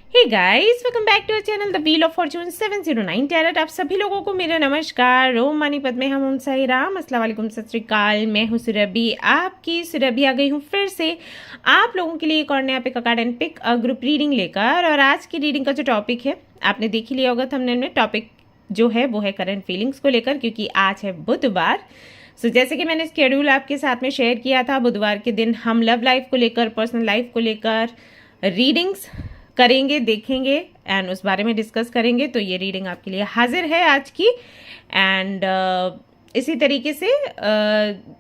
Hey guys, welcome back to our channel the wheel of fortune 709 tarot. आप सभी लोगों को मेरा नमस्कार। रोम मानीपत में हम साई राम, अस्सलाम वालेकुम, सत श्री अकाल। मैं हूँ सुरभि, आपकी सुरभि आ गई हूँ फिर से आप लोगों के लिए एक और नया pick a card and pick a group reading लेकर। और आज की रीडिंग का जो टॉपिक है आपने देख ही लिया होगा थंबनेल में। टॉपिक जो है वो है करंट फीलिंग्स को लेकर, क्योंकि आज है बुधवार। जैसे कि मैंने शेड्यूल आपके साथ में शेयर किया था, बुधवार के दिन हम लव लाइफ को लेकर, पर्सनल लाइफ को लेकर रीडिंग्स करेंगे, देखेंगे एंड उस बारे में डिस्कस करेंगे। तो ये रीडिंग आपके लिए हाजिर है आज की। एंड इसी तरीके से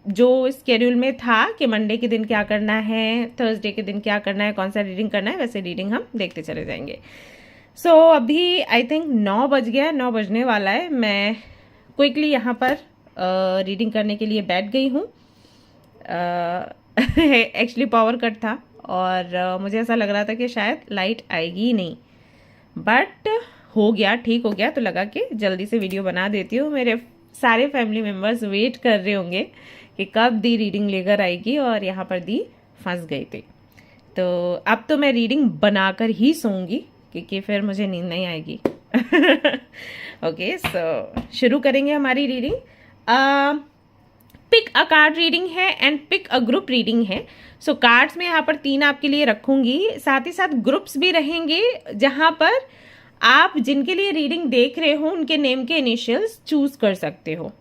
जो स्केड्यूल में था कि मंडे के दिन क्या करना है, थर्सडे के दिन क्या करना है, कौन सा रीडिंग करना है, वैसे रीडिंग हम देखते चले जाएंगे। अभी आई थिंक 9 बज गया, 9 बजने वाला है। मैं क्विकली यहाँ पर रीडिंग करने के लिए बैठ गई हूँ। एक्चुअली पावर कट था और मुझे ऐसा लग रहा था कि शायद लाइट आएगी ही नहीं, बट हो गया, ठीक हो गया। तो लगा कि जल्दी से वीडियो बना देती हूँ। मेरे सारे फैमिली मेम्बर्स वेट कर रहे होंगे कि कब दी रीडिंग लेकर आएगी, और यहाँ पर दी फंस गई थी। तो अब तो मैं रीडिंग बनाकर ही सोऊंगी, क्योंकि फिर मुझे नींद नहीं आएगी। ओके, सो शुरू करेंगे हमारी reading. Pick a card reading है and pick a group reading है। कार्ड्स में यहाँ पर 3 आपके लिए रखूंगी, साथ ही साथ ग्रुप्स भी रहेंगे जहाँ पर आप जिनके लिए रीडिंग देख रहे हो उनके नेम के इनिशियल्स चूज कर सकते हो।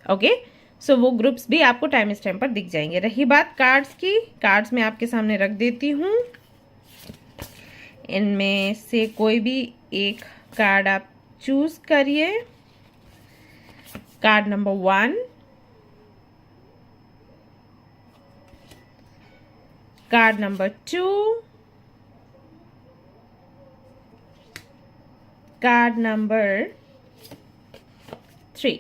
ओके, वो ग्रुप्स भी आपको टाइम स्टैम्प पर दिख जाएंगे। रही बात कार्ड्स की, कार्ड्स मैं आपके सामने रख देती हूँ। इनमें से कोई भी एक कार्ड आप चूज करिए। Card number 1, card number 2, card number 3।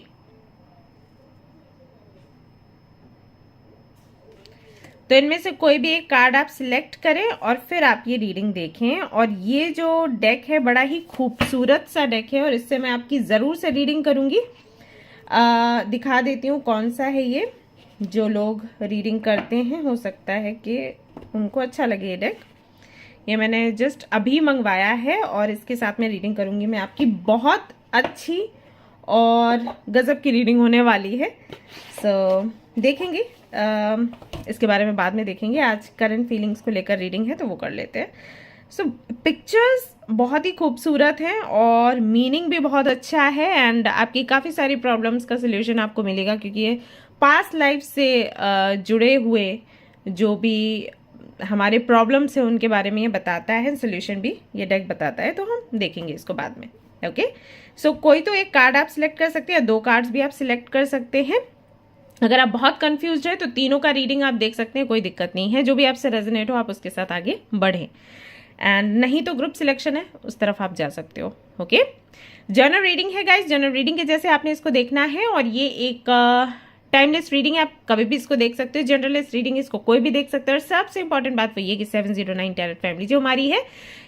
तो इनमें से कोई भी एक कार्ड आप सिलेक्ट करें और फिर आप ये रीडिंग देखें। और ये जो डेक है बड़ा ही खूबसूरत सा डेक है और इससे मैं आपकी ज़रूर से रीडिंग करूंगी। दिखा देती हूँ कौन सा है ये। जो लोग रीडिंग करते हैं हो सकता है कि उनको अच्छा लगे ये डेक। ये मैंने जस्ट अभी मंगवाया है और इसके साथ में रीडिंग करूंगी मैं आपकी। बहुत अच्छी और गजब की रीडिंग होने वाली है। देखेंगे, इसके बारे में बाद में देखेंगे। आज करंट फीलिंग्स को लेकर रीडिंग है तो वो कर लेते हैं। पिक्चर्स बहुत ही खूबसूरत हैं और मीनिंग भी बहुत अच्छा है एंड आपकी काफ़ी सारी प्रॉब्लम्स का सोल्यूशन आपको मिलेगा, क्योंकि ये पास्ट लाइफ से जुड़े हुए जो भी हमारे प्रॉब्लम्स है उनके बारे में ये बताता है। सोल्यूशन भी ये डेक बताता है, तो हम देखेंगे इसको बाद में। ओके, कोई तो एक कार्ड आप सिलेक्ट कर सकते हैं, 2 कार्ड्स भी आप सिलेक्ट कर सकते हैं। अगर आप बहुत कंफ्यूज है तो तीनों का रीडिंग आप देख सकते हैं, कोई दिक्कत नहीं है। जो भी आपसे रेजोनेट हो आप उसके साथ आगे बढ़ें, एंड नहीं तो ग्रुप सिलेक्शन है, उस तरफ आप जा सकते हो। ओके, जर्नल रीडिंग है गाइस। जर्नल रीडिंग के जैसे आपने इसको देखना है और ये एक टाइमलेस रीडिंग है, आप कभी भी इसको देख सकते हो। जनरलेस रीडिंग, इसको कोई भी देख सकता है। और सबसे इंपॉर्टेंट बात वही है कि 709 टैरेट फैमिली जो हमारी है,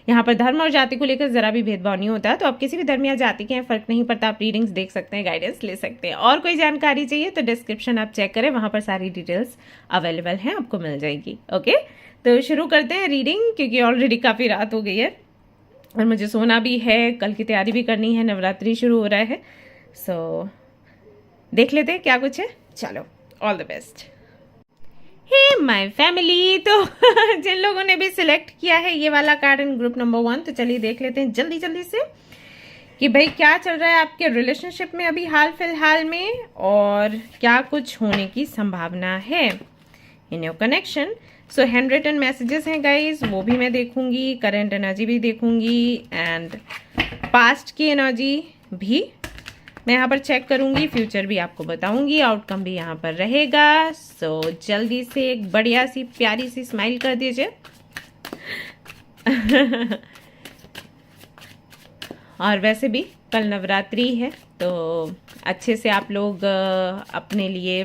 यहाँ पर धर्म और जाति को लेकर जरा भी भेदभाव नहीं होता। तो आप किसी भी धर्म या जाति के हैं, फर्क नहीं पड़ता, आप रीडिंग्स देख सकते हैं, गाइडेंस ले सकते हैं। और कोई जानकारी चाहिए तो डिस्क्रिप्शन आप चेक करें, वहां पर सारी डिटेल्स अवेलेबल हैं, आपको मिल जाएगी। ओके, तो शुरू करते हैं रीडिंग, क्योंकि ऑलरेडी काफ़ी रात हो गई है और मुझे सोना भी है, कल की तैयारी भी करनी है, नवरात्रि शुरू हो रहा है। देख लेते हैं क्या कुछ है। चलो, all the best. Hey my family, तो जिन लोगों ने भी सिलेक्ट किया है ये वाला कार्ड इन ग्रुप नंबर 1, तो चलिए देख लेते हैं जल्दी जल्दी से कि भाई क्या चल रहा है आपके रिलेशनशिप में अभी हाल फिलहाल में, और क्या कुछ होने की संभावना है in your connection. Handwritten messages हैं गाइज, वो भी मैं देखूंगी, करंट एनर्जी भी देखूंगी एंड पास्ट की एनर्जी भी मैं यहाँ पर चेक करूंगी, फ्यूचर भी आपको बताऊंगी, आउटकम भी यहाँ पर रहेगा। जल्दी से एक बढ़िया सी प्यारी सी स्माइल कर दीजिए। और वैसे भी कल नवरात्रि है, तो अच्छे से आप लोग अपने लिए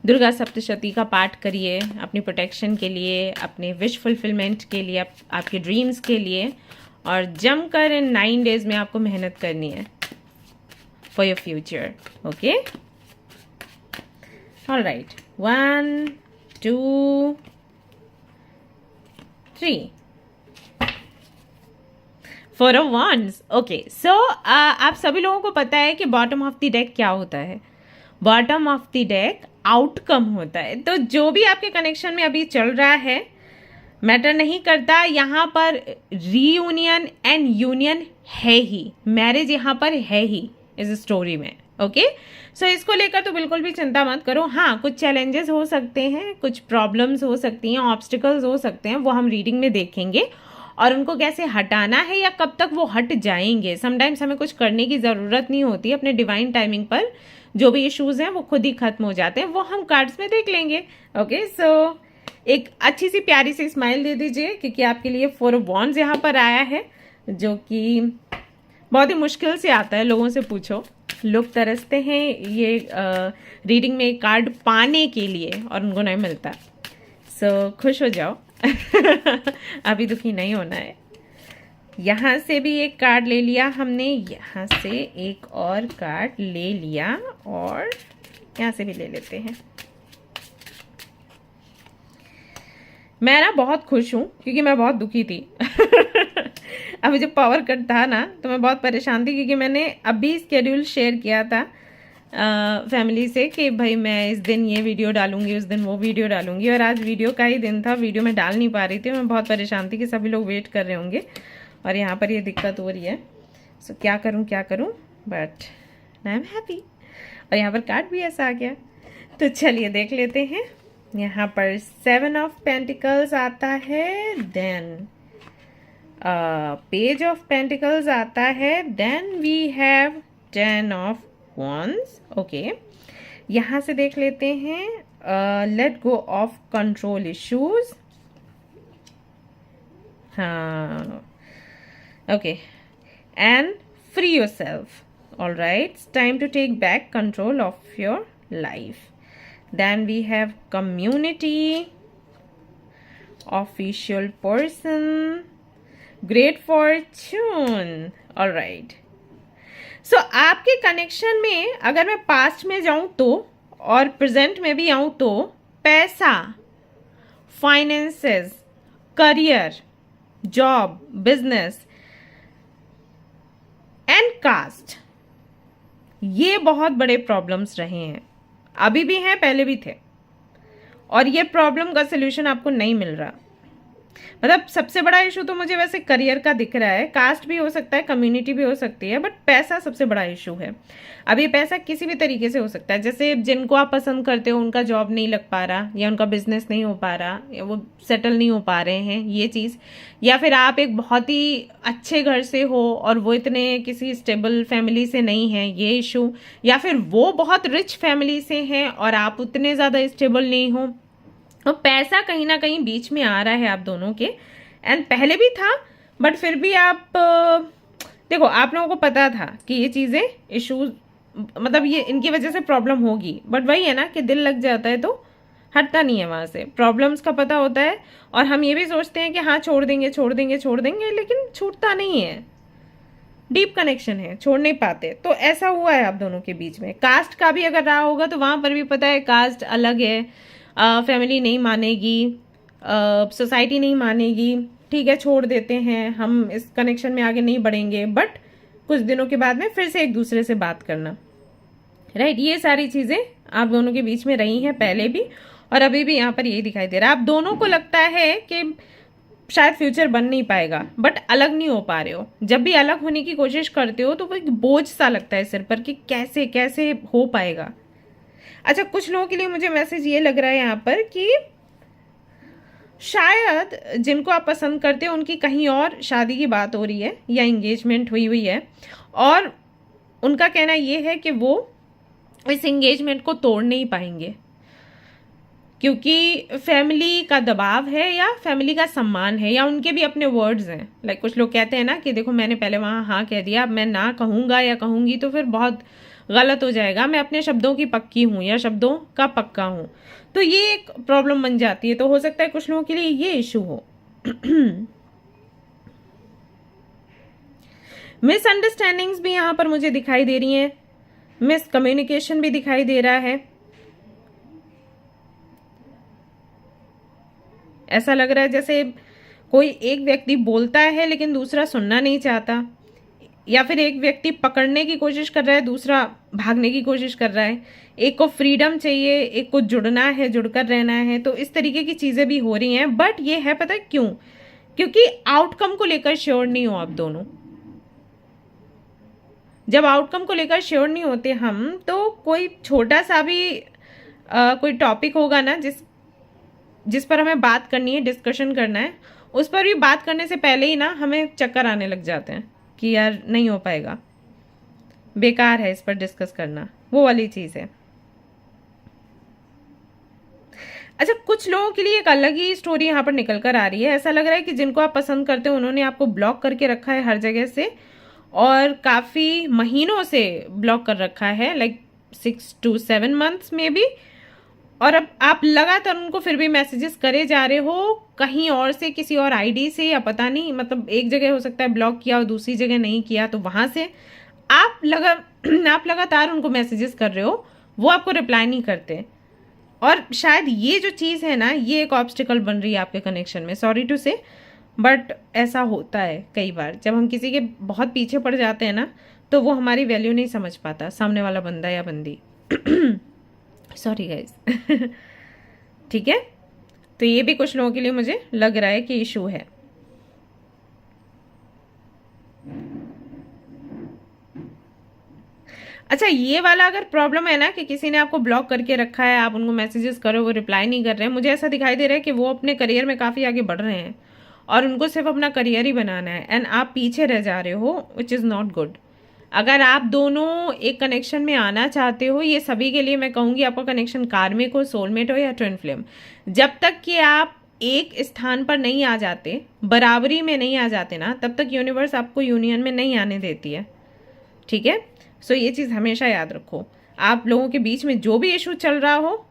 दुर्गा सप्तशती का पाठ करिए, अपनी प्रोटेक्शन के लिए, अपने विश फुलफिलमेंट के लिए, आपके ड्रीम्स के लिए। और जमकर इन 9 डेज में आपको मेहनत करनी है for your future. Okay, all right, 1 2 3 4 of wands। Okay, सो आप सभी लोगों को पता है कि बॉटम ऑफ द डेक क्या होता है। Bottom of the deck outcome होता है। तो जो भी आपके कनेक्शन में अभी चल रहा है मैटर नहीं करता, यहाँ पर रीयूनियन एंड यूनियन है ही, मैरिज यहाँ पर है ही इस स्टोरी में। ओके, सो इसको लेकर तो बिल्कुल भी चिंता मत करो। हाँ, कुछ चैलेंजेस हो सकते हैं, कुछ प्रॉब्लम्स हो सकती हैं, ऑब्स्टिकल्स हो सकते हैं, वो हम रीडिंग में देखेंगे और उनको कैसे हटाना है या कब तक वो हट जाएंगे। समटाइम्स हमें कुछ करने की ज़रूरत नहीं होती, अपने डिवाइन टाइमिंग पर जो भी इश्यूज हैं वो खुद ही खत्म हो जाते हैं, वो हम कार्ड्स में देख लेंगे। ओके, सो एक अच्छी सी प्यारी सी स्माइल दे दीजिए क्योंकि आपके लिए 4 ऑफ wands यहाँ पर आया है, जो कि बहुत ही मुश्किल से आता है। लोगों से पूछो, लोग तरसते हैं ये रीडिंग में एक कार्ड पाने के लिए और उनको नहीं मिलता। सो खुश हो जाओ अभी दुखी नहीं होना है। यहाँ से भी एक कार्ड ले लिया हमने, यहाँ से एक और कार्ड ले लिया और यहाँ से भी ले लेते हैं। मैं ना बहुत खुश हूँ क्योंकि मैं बहुत दुखी थी अभी जब पावर कट था ना तो मैं बहुत परेशान थी क्योंकि मैंने अभी स्केड्यूल शेयर किया था फैमिली से कि भाई मैं इस दिन ये वीडियो डालूंगी, उस दिन वो वीडियो डालूंगी, और आज वीडियो का ही दिन था। वीडियो में डाल नहीं पा रही थी, मैं बहुत परेशान थी कि सभी लोग वेट कर रहे होंगे और यहाँ पर ये दिक्कत हो रही है। सो क्या करूँ, बट आई एम हैप्पी। और यहाँ पर कार्ड भी ऐसा आ गया, तो चलिए देख लेते हैं। यहाँ पर 7 ऑफ पेंटिकल्स आता है, देन पेज ऑफ पेंटिकल्स आता है, then we have 10 of wands। Okay, यहाँ से देख लेते हैं let go of control issues. हाँ, okay, and free yourself. All right, it's time to take back control of your life. Then we have community, official person, great fortune। All right, so आपके connection में अगर मैं past में जाऊं तो और present में भी आऊं तो पैसा, finances, career, job, business and cast, ये बहुत बड़े प्रॉब्लम्स रहे हैं, अभी भी हैं, पहले भी थे, और ये प्रॉब्लम का सलूशन आपको नहीं मिल रहा। मतलब सबसे बड़ा इशू तो मुझे वैसे करियर का दिख रहा है, कास्ट भी हो सकता है, कम्युनिटी भी हो सकती है, बट पैसा सबसे बड़ा इशू है। अब ये पैसा किसी भी तरीके से हो सकता है, जैसे जिनको आप पसंद करते हो उनका जॉब नहीं लग पा रहा, या उनका बिजनेस नहीं हो पा रहा, या वो सेटल नहीं हो पा रहे हैं, ये चीज़, या फिर आप एक बहुत ही अच्छे घर से हो और वो इतने किसी स्टेबल फैमिली से नहीं है, ये इशू, या फिर वो बहुत रिच फैमिली से हैं और आप उतने ज़्यादा स्टेबल नहीं हो। और पैसा कहीं ना कहीं बीच में आ रहा है आप दोनों के, एंड पहले भी था, बट फिर भी आप देखो, आप लोगों को पता था कि ये चीज़ें इश्यूज, मतलब ये इनकी वजह से प्रॉब्लम होगी, बट वही है ना कि दिल लग जाता है तो हटता नहीं है वहाँ से। प्रॉब्लम्स का पता होता है और हम ये भी सोचते हैं कि हाँ छोड़ देंगे छोड़ देंगे छोड़ देंगे, लेकिन छूटता नहीं है, डीप कनेक्शन है, छोड़ नहीं पाते। तो ऐसा हुआ है आप दोनों के बीच में। कास्ट का भी अगर रहा होगा तो वहाँ पर भी पता है कास्ट अलग है, फैमिली नहीं मानेगी, सोसाइटी नहीं मानेगी, ठीक है छोड़ देते हैं, हम इस कनेक्शन में आगे नहीं बढ़ेंगे, बट कुछ दिनों के बाद में फिर से एक दूसरे से बात करना, राइट। ये सारी चीज़ें आप दोनों के बीच में रही हैं पहले भी और अभी भी। यहाँ पर यही दिखाई दे रहा है, आप दोनों को लगता है कि शायद फ्यूचर बन नहीं पाएगा, बट अलग नहीं हो पा रहे हो। जब भी अलग होने की कोशिश करते हो तो वो एक बोझ सा लगता है सिर पर कि कैसे कैसे हो पाएगा। अच्छा, कुछ लोगों के लिए मुझे मैसेज ये लग रहा है यहाँ पर कि शायद जिनको आप पसंद करते हो उनकी कहीं और शादी की बात हो रही है या एंगेजमेंट हुई है, और उनका कहना ये है कि वो इस एंगेजमेंट को तोड़ नहीं पाएंगे क्योंकि फैमिली का दबाव है या फैमिली का सम्मान है, या उनके भी अपने वर्ड्स हैं। लाइक कुछ लोग कहते हैं ना कि देखो मैंने पहले वहाँ हाँ कह दिया, अब मैं ना कहूँगा या कहूँगी तो फिर बहुत गलत हो जाएगा, मैं अपने शब्दों की पक्की हूँ या शब्दों का पक्का हूँ, तो ये एक प्रॉब्लम बन जाती है। तो हो सकता है कुछ लोगों के लिए ये इशू हो। मिसअंडरस्टैंडिंग्स भी यहाँ पर मुझे दिखाई दे रही हैं, मिसकम्युनिकेशन भी दिखाई दे रहा है। ऐसा लग रहा है जैसे कोई एक व्यक्ति बोलता है लेकिन दूसरा सुनना नहीं चाहता, या फिर एक व्यक्ति पकड़ने की कोशिश कर रहा है, दूसरा भागने की कोशिश कर रहा है, एक को फ्रीडम चाहिए, एक को जुड़ना है, जुड़कर रहना है। तो इस तरीके की चीज़ें भी हो रही हैं। बट ये है, पता है क्यों? क्योंकि आउटकम को लेकर श्योर नहीं हो आप दोनों। जब आउटकम को लेकर श्योर नहीं होते हम, तो कोई छोटा सा भी कोई टॉपिक होगा ना जिस पर हमें बात करनी है, डिस्कशन करना है, उस पर भी बात करने से पहले ही ना हमें चक्कर आने लग जाते हैं कि यार नहीं हो पाएगा, बेकार है इस पर डिस्कस करना, वो वाली चीज़ है। अच्छा, कुछ लोगों के लिए एक अलग ही स्टोरी यहाँ पर निकल कर आ रही है। ऐसा लग रहा है कि जिनको आप पसंद करते हो उन्होंने आपको ब्लॉक करके रखा है हर जगह से, और काफ़ी महीनों से ब्लॉक कर रखा है, लाइक 6 to 7 months में भी। और अब आप लगातार उनको फिर भी मैसेजेस करे जा रहे हो, कहीं और से, किसी और आईडी से, या पता नहीं, मतलब एक जगह हो सकता है ब्लॉक किया और दूसरी जगह नहीं किया, तो वहाँ से आप लगातार उनको मैसेजेस कर रहे हो, वो आपको रिप्लाई नहीं करते। और शायद ये जो चीज़ है ना, ये एक ऑब्स्टिकल बन रही है आपके कनेक्शन में। सॉरी टू से, बट ऐसा होता है कई बार। जब हम किसी के बहुत पीछे पड़ जाते हैं ना, तो वो हमारी वैल्यू नहीं समझ पाता, सामने वाला बंदा या बंदी। Sorry guys. ठीक है, तो ये भी कुछ लोगों के लिए मुझे लग रहा है कि इशू है। अच्छा, ये वाला अगर प्रॉब्लम है ना कि किसी ने आपको ब्लॉक करके रखा है, आप उनको मैसेजेस करो, वो रिप्लाई नहीं कर रहे हैं, मुझे ऐसा दिखाई दे रहा है कि वो अपने करियर में काफ़ी आगे बढ़ रहे हैं और उनको सिर्फ अपना करियर ही बनाना है, एंड आप पीछे रह जा रहे हो, विच इज़ नॉट गुड। अगर आप दोनों एक कनेक्शन में आना चाहते हो, ये सभी के लिए मैं कहूँगी, आपका कनेक्शन कार्मिक हो, सोलमेट हो या ट्विन फ्लेम, जब तक कि आप एक स्थान पर नहीं आ जाते, बराबरी में नहीं आ जाते ना, तब तक यूनिवर्स आपको यूनियन में नहीं आने देती है। ठीक है, सो ये चीज़ हमेशा याद रखो। आप लोगों के बीच में जो भी इशू चल रहा हो,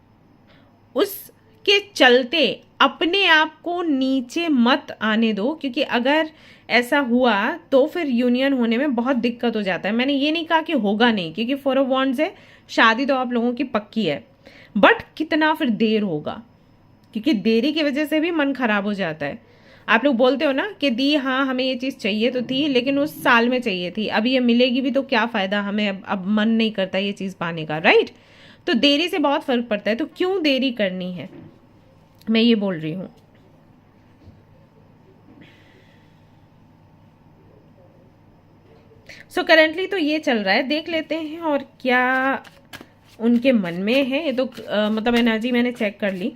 उसके चलते अपने आप को नीचे मत आने दो, क्योंकि अगर ऐसा हुआ तो फिर यूनियन होने में बहुत दिक्कत हो जाता है। मैंने ये नहीं कहा कि होगा नहीं, क्योंकि 4 of Wands है, शादी तो आप लोगों की पक्की है, बट कितना फिर देर होगा, क्योंकि देरी की वजह से भी मन खराब हो जाता है। आप लोग बोलते हो ना कि दी हाँ हमें ये चीज़ चाहिए तो थी, लेकिन उस साल में चाहिए थी, अब ये मिलेगी भी तो क्या फ़ायदा, हमें अब मन नहीं करता ये चीज़ पाने का, राइट? तो देरी से बहुत फ़र्क पड़ता है। तो क्यों देरी करनी है, मैं ये बोल रही हूँ। सो करेंटली तो ये चल रहा है, देख लेते हैं और क्या उनके मन में है। ये तो मतलब एनर्जी मैंने चेक कर ली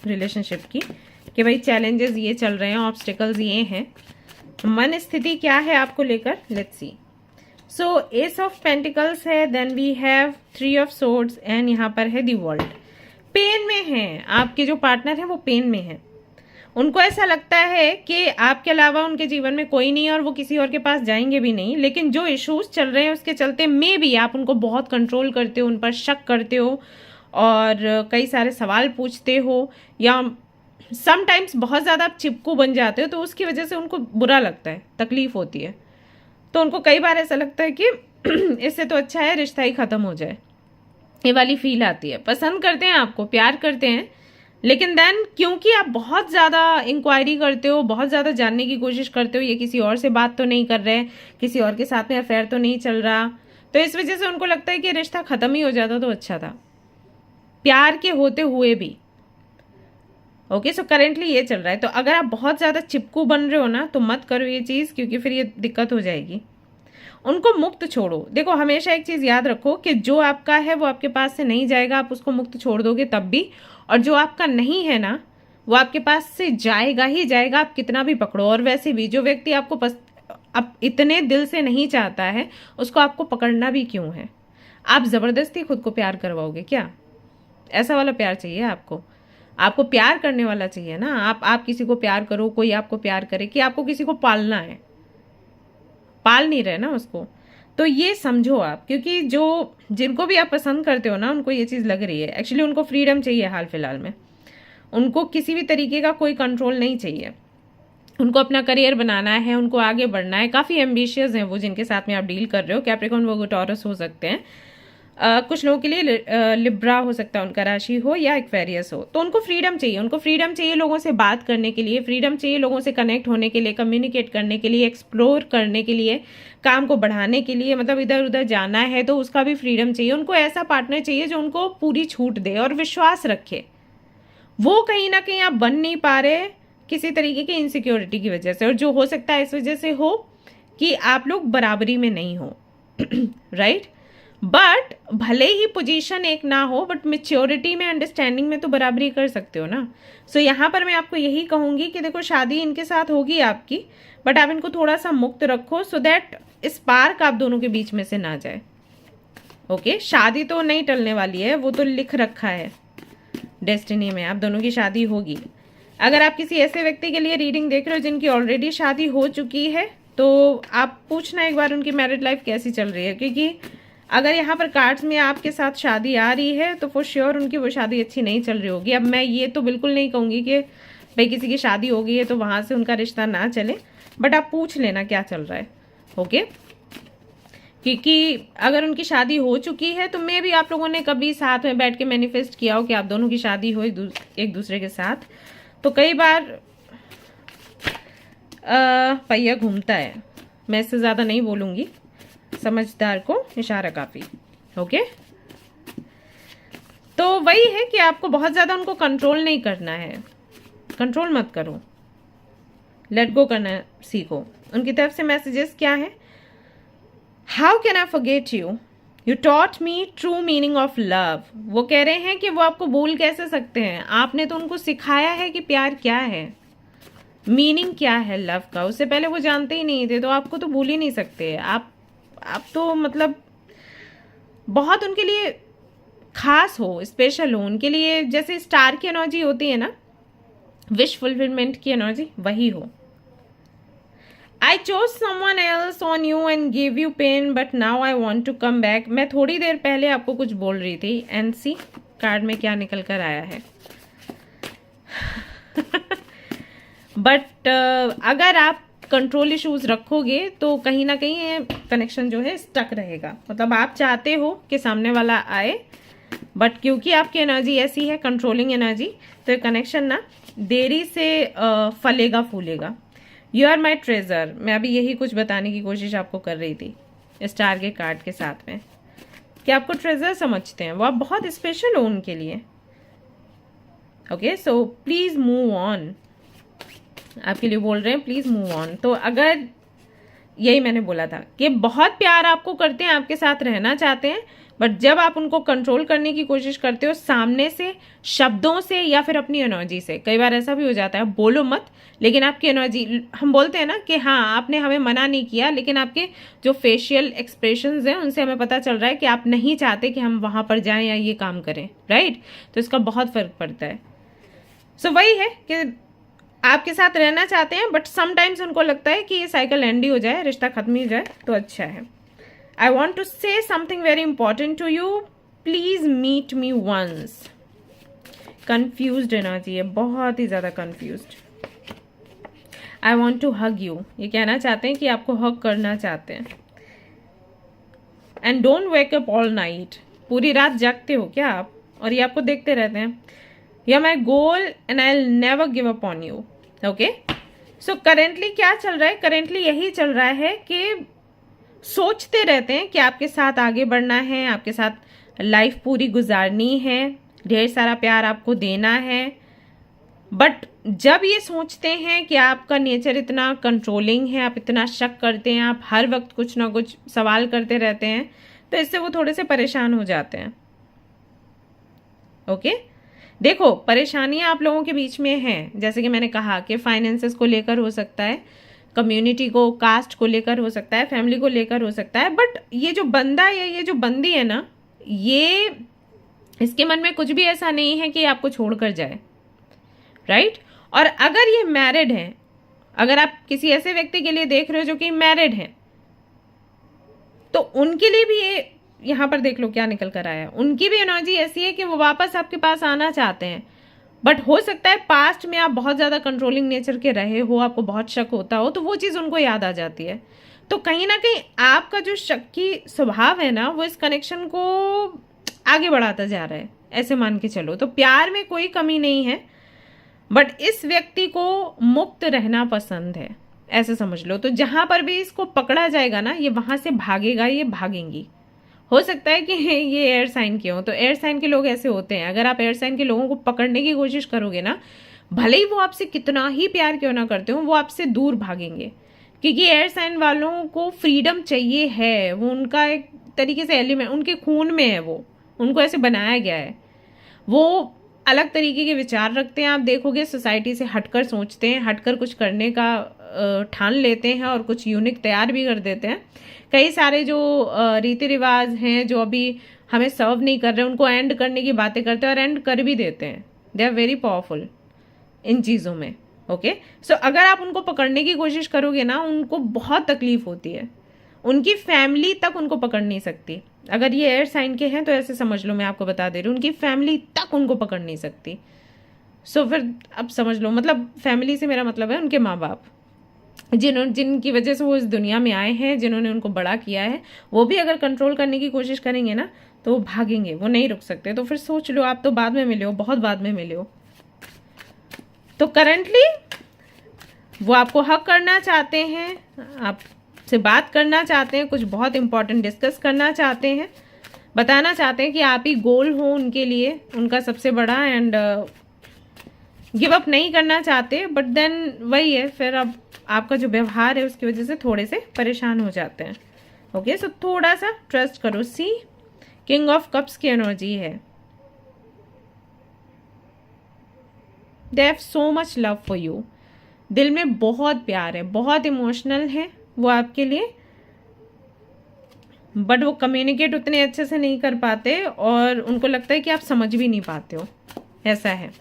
रिलेशनशिप की कि भाई चैलेंजेस ये चल रहे हैं, ऑब्स्टिकल्स ये हैं, मन स्थिति क्या है आपको लेकर, let's see. So ace of pentacles है, then we have 3 of Swords, and यहाँ पर है दी वर्ल्ड। पेन में है, आपके जो पार्टनर है वो पेन में है। उनको ऐसा लगता है कि आपके अलावा उनके जीवन में कोई नहीं है और वो किसी और के पास जाएंगे भी नहीं, लेकिन जो इश्यूज चल रहे हैं उसके चलते मे भी आप उनको बहुत कंट्रोल करते हो, उन पर शक करते हो और कई सारे सवाल पूछते हो, या समटाइम्स बहुत ज़्यादा आप चिपकू बन जाते हो, तो उसकी वजह से उनको बुरा लगता है, तकलीफ होती है। तो उनको कई बार ऐसा लगता है कि इससे तो अच्छा है रिश्ता ही ख़त्म हो जाए, ये वाली फील आती है। पसंद करते हैं आपको, प्यार करते हैं, लेकिन देन क्योंकि आप बहुत ज़्यादा इंक्वायरी करते हो, बहुत ज़्यादा जानने की कोशिश करते हो, ये किसी और से बात तो नहीं कर रहे, किसी और के साथ में अफेयर तो नहीं चल रहा, तो इस वजह से उनको लगता है कि रिश्ता ख़त्म ही हो जाता तो अच्छा था, प्यार के होते हुए भी। ओके, सो करेंटली ये चल रहा है। तो अगर आप बहुत ज़्यादा चिपकू बन रहे हो ना, तो मत करो ये चीज़, क्योंकि फिर ये दिक्कत हो जाएगी। उनको मुक्त छोड़ो। देखो, हमेशा एक चीज़ याद रखो कि जो आपका है वो आपके पास से नहीं जाएगा, आप उसको मुक्त छोड़ दोगे तब भी, और जो आपका नहीं है ना वो आपके पास से जाएगा ही जाएगा, आप कितना भी पकड़ो। और वैसे भी जो व्यक्ति आपको अब इतने दिल से नहीं चाहता है, उसको आपको पकड़ना भी क्यों है? आप ज़बरदस्ती खुद को प्यार करवाओगे क्या? ऐसा वाला प्यार चाहिए आपको? आपको प्यार करने वाला चाहिए ना। आप किसी को प्यार करो, कोई आपको प्यार करे, कि आपको किसी को पालना है? पाल नहीं रहे ना उसको। तो ये समझो आप, क्योंकि जिनको भी आप पसंद करते हो ना, उनको ये चीज़ लग रही है। एक्चुअली उनको फ्रीडम चाहिए हाल फिलहाल में, उनको किसी भी तरीके का कोई कंट्रोल नहीं चाहिए। उनको अपना करियर बनाना है, उनको आगे बढ़ना है। काफ़ी एम्बिशियस हैं वो जिनके साथ में आप डील कर रहे हो। कैप्रिकॉर्न, वर्गो, टॉरस हो सकते हैं। कुछ लोगों के लिए लिब्रा हो सकता है उनका राशि हो, या एक्वेरियस हो। तो उनको फ्रीडम चाहिए, उनको फ्रीडम चाहिए लोगों से बात करने के लिए, फ्रीडम चाहिए लोगों से कनेक्ट होने के लिए, कम्युनिकेट करने के लिए, एक्सप्लोर करने के लिए, काम को बढ़ाने के लिए, मतलब इधर उधर जाना है तो उसका भी फ्रीडम चाहिए। उनको ऐसा पार्टनर चाहिए जो उनको पूरी छूट दे और विश्वास रखे। वो कहीं ना कहीं आप बन नहीं पा रहे किसी तरीके की इनसिक्योरिटी की वजह से, और जो हो सकता है इस वजह से हो कि आप लोग बराबरी में नहीं हो। राइट बट भले ही पोजीशन एक ना हो, बट मेच्योरिटी में, अंडरस्टैंडिंग में तो बराबरी कर सकते हो ना। सो यहाँ पर मैं आपको यही कहूँगी कि देखो शादी इनके साथ होगी आपकी, बट आप इनको थोड़ा सा मुक्त रखो सो दैट स्पार्क आप दोनों के बीच में से ना जाए। ओके शादी तो नहीं टलने वाली है, वो तो लिख रखा है डेस्टिनी में, आप दोनों की शादी होगी। अगर आप किसी ऐसे व्यक्ति के लिए रीडिंग देख रहे हो जिनकी ऑलरेडी शादी हो चुकी है, तो आप पूछना एक बार उनकी मैरिड लाइफ कैसी चल रही है, क्योंकि अगर यहाँ पर कार्ड्स में आपके साथ शादी आ रही है तो फॉर श्योर उनकी वो शादी अच्छी नहीं चल रही होगी। अब मैं ये तो बिल्कुल नहीं कहूँगी कि भाई किसी की शादी हो गई है तो वहाँ से उनका रिश्ता ना चले, बट आप पूछ लेना क्या चल रहा है। ओके क्योंकि अगर उनकी शादी हो चुकी है तो मे भी आप लोगों ने कभी साथ में बैठ के मैनिफेस्ट किया हो कि आप दोनों की शादी हो एक दूसरे के साथ, तो कई बार पहिया घूमता है। मैं इससे ज़्यादा नहीं बोलूँगी, समझदार को इशारा काफ़ी। ओके तो वही है कि आपको बहुत ज़्यादा उनको कंट्रोल नहीं करना है, कंट्रोल मत करो, लेट गो करना सीखो। उनकी तरफ से मैसेजेस क्या है? How can I forget you, you taught me true meaning of love. वो कह रहे हैं कि वो आपको भूल कैसे सकते हैं, आपने तो उनको सिखाया है कि प्यार क्या है, मीनिंग क्या है लव का। उससे पहले वो जानते ही नहीं थे, तो आपको तो भूल ही नहीं सकते। आप तो मतलब बहुत उनके लिए खास हो, स्पेशल हो उनके लिए, जैसे स्टार की एनर्जी होती है ना, विश फुलफिलमेंट की एनर्जी, वही हो। I chose someone else on you and gave you pain, but now I want to come back. मैं थोड़ी देर पहले आपको कुछ बोल रही थी, एंड सी कार्ड में क्या निकल कर आया है। बट अगर आप कंट्रोल इश्यूज रखोगे तो कहीं ना कहीं ये कनेक्शन जो है स्टक रहेगा। मतलब आप चाहते हो कि सामने वाला आए, बट क्योंकि आपकी एनर्जी ऐसी है, कंट्रोलिंग एनर्जी, तो ये कनेक्शन ना देरी से फलेगा फूलेगा। यू आर माई ट्रेजर, मैं अभी यही कुछ बताने की कोशिश आपको कर रही थी स्टार के कार्ड के साथ में, कि आपको ट्रेजर समझते हैं, वो आप बहुत स्पेशल हो उनके लिए। Okay so please move on, आपके लिए बोल रहे हैं प्लीज मूव ऑन। तो अगर यही मैंने बोला था कि बहुत प्यार आपको करते हैं, आपके साथ रहना चाहते हैं, बट जब आप उनको कंट्रोल करने की कोशिश करते हो सामने से, शब्दों से, या फिर अपनी एनर्जी से, कई बार ऐसा भी हो जाता है, बोलो मत लेकिन आपकी एनर्जी, हम बोलते हैं ना कि हाँ आपने हमें मना नहीं किया, लेकिन आपके जो फेशियल एक्सप्रेशंस हैं उनसे हमें पता चल रहा है कि आप नहीं चाहते कि हम वहां पर जाएं या ये काम करें। राइट तो इसका बहुत फर्क पड़ता है। सो वही है कि आपके साथ रहना चाहते हैं, बट समटाइम्स उनको लगता है कि ये साइकिल एंड ही हो जाए, रिश्ता खत्म ही हो जाए तो अच्छा है। I want to say something very important to you, please meet me once. Confused energy है, बहुत ही ज्यादा confused. I want to hug you, ये कहना चाहते हैं कि आपको हग करना चाहते हैं। And don't wake up all night, पूरी रात जागते हो क्या आप, और ये आपको देखते रहते हैं। Yeah my goal and I will never give up on you. Okay so currently क्या चल रहा है? करेंटली यही चल रहा है कि सोचते रहते हैं कि आपके साथ आगे बढ़ना है, आपके साथ लाइफ पूरी गुजारनी है, ढेर सारा प्यार आपको देना है, बट जब ये सोचते हैं कि आपका नेचर इतना कंट्रोलिंग है, आप इतना शक करते हैं, आप हर वक्त कुछ ना कुछ सवाल करते रहते हैं, तो इससे वो थोड़े से परेशान हो जाते हैं। ओके देखो परेशानियां आप लोगों के बीच में हैं, जैसे कि मैंने कहा कि फाइनेंसेस को लेकर हो सकता है, कम्युनिटी को, कास्ट को लेकर हो सकता है, फैमिली को लेकर हो सकता है, बट ये जो बंदा या ये जो बंदी है ना, ये इसके मन में कुछ भी ऐसा नहीं है कि आपको छोड़कर जाए। राइट और अगर ये मैरिड है, अगर आप किसी ऐसे व्यक्ति के लिए देख रहे हो जो कि मैरिड है, तो उनके लिए भी ये यहाँ पर देख लो क्या निकल कर आया है। उनकी भी एनर्जी ऐसी है कि वो वापस आपके पास आना चाहते हैं, बट हो सकता है पास्ट में आप बहुत ज़्यादा कंट्रोलिंग नेचर के रहे हो, आपको बहुत शक होता हो, तो वो चीज़ उनको याद आ जाती है। तो कहीं ना कहीं आपका जो शक्की स्वभाव है ना, वो इस कनेक्शन को आगे बढ़ाता जा रहा है, ऐसे मान के चलो। तो प्यार में कोई कमी नहीं है, बट इस व्यक्ति को मुक्त रहना पसंद है, ऐसे समझ लो। तो जहां पर भी इसको पकड़ा जाएगा ना, ये वहां से भागेगा, ये भागेंगी। हो सकता है कि ये एयर साइन के हो, तो एयर साइन के लोग ऐसे होते हैं। अगर आप एयर साइन के लोगों को पकड़ने की कोशिश करोगे ना, भले ही वो आपसे कितना ही प्यार क्यों ना करते हो, वो आपसे दूर भागेंगे। क्योंकि एयर साइन वालों को फ्रीडम चाहिए है, वो उनका एक तरीके से एलिमेंट उनके खून में है, वो उनको ऐसे बनाया गया है। वो अलग तरीके के विचार रखते हैं, आप देखोगे सोसाइटी से हटकर सोचते हैं, हटकर कुछ करने का ठान लेते हैं और कुछ यूनिक तैयार भी कर देते हैं। कई सारे जो रीति रिवाज हैं जो अभी हमें सर्व नहीं कर रहे, उनको एंड करने की बातें करते हैं और एंड कर भी देते हैं। दे आर वेरी पावरफुल इन चीज़ों में। ओके, सो अगर आप उनको पकड़ने की कोशिश करोगे ना, उनको बहुत तकलीफ होती है, उनकी फैमिली तक उनको पकड़ नहीं सकती। अगर ये एयर साइन के हैं तो ऐसे समझ लो, मैं आपको बता दे रही हूँ, उनकी फैमिली तक उनको पकड़ नहीं सकती। सो फिर अब समझ लो, मतलब फैमिली से मेरा मतलब है उनके माँ बाप, जिनकी वजह से वो इस दुनिया में आए हैं, जिन्होंने उनको बड़ा किया है, वो भी अगर कंट्रोल करने की कोशिश करेंगे ना, तो वो भागेंगे, वो नहीं रुक सकते। तो फिर सोच लो, आप तो बाद में मिले हो, बहुत बाद में मिले हो। तो करंटली वो आपको हक करना चाहते हैं, आपसे बात करना चाहते हैं, कुछ बहुत इंपॉर्टेंट डिस्कस करना चाहते हैं, बताना चाहते हैं कि आप ही गोल हो उनके लिए, उनका सबसे बड़ा, एंड गिव अप नहीं करना चाहते। बट देन वही है, फिर अब आपका जो व्यवहार है उसकी वजह से थोड़े से परेशान हो जाते हैं। ओके, सो थोड़ा सा ट्रस्ट करो। सी, किंग ऑफ कप्स की एनर्जी है। They have so much love for you, दिल में बहुत प्यार है, बहुत इमोशनल है वो आपके लिए, बट वो कम्युनिकेट उतने अच्छे से नहीं कर पाते और उनको लगता है कि आप समझ भी नहीं पाते हो, ऐसा है।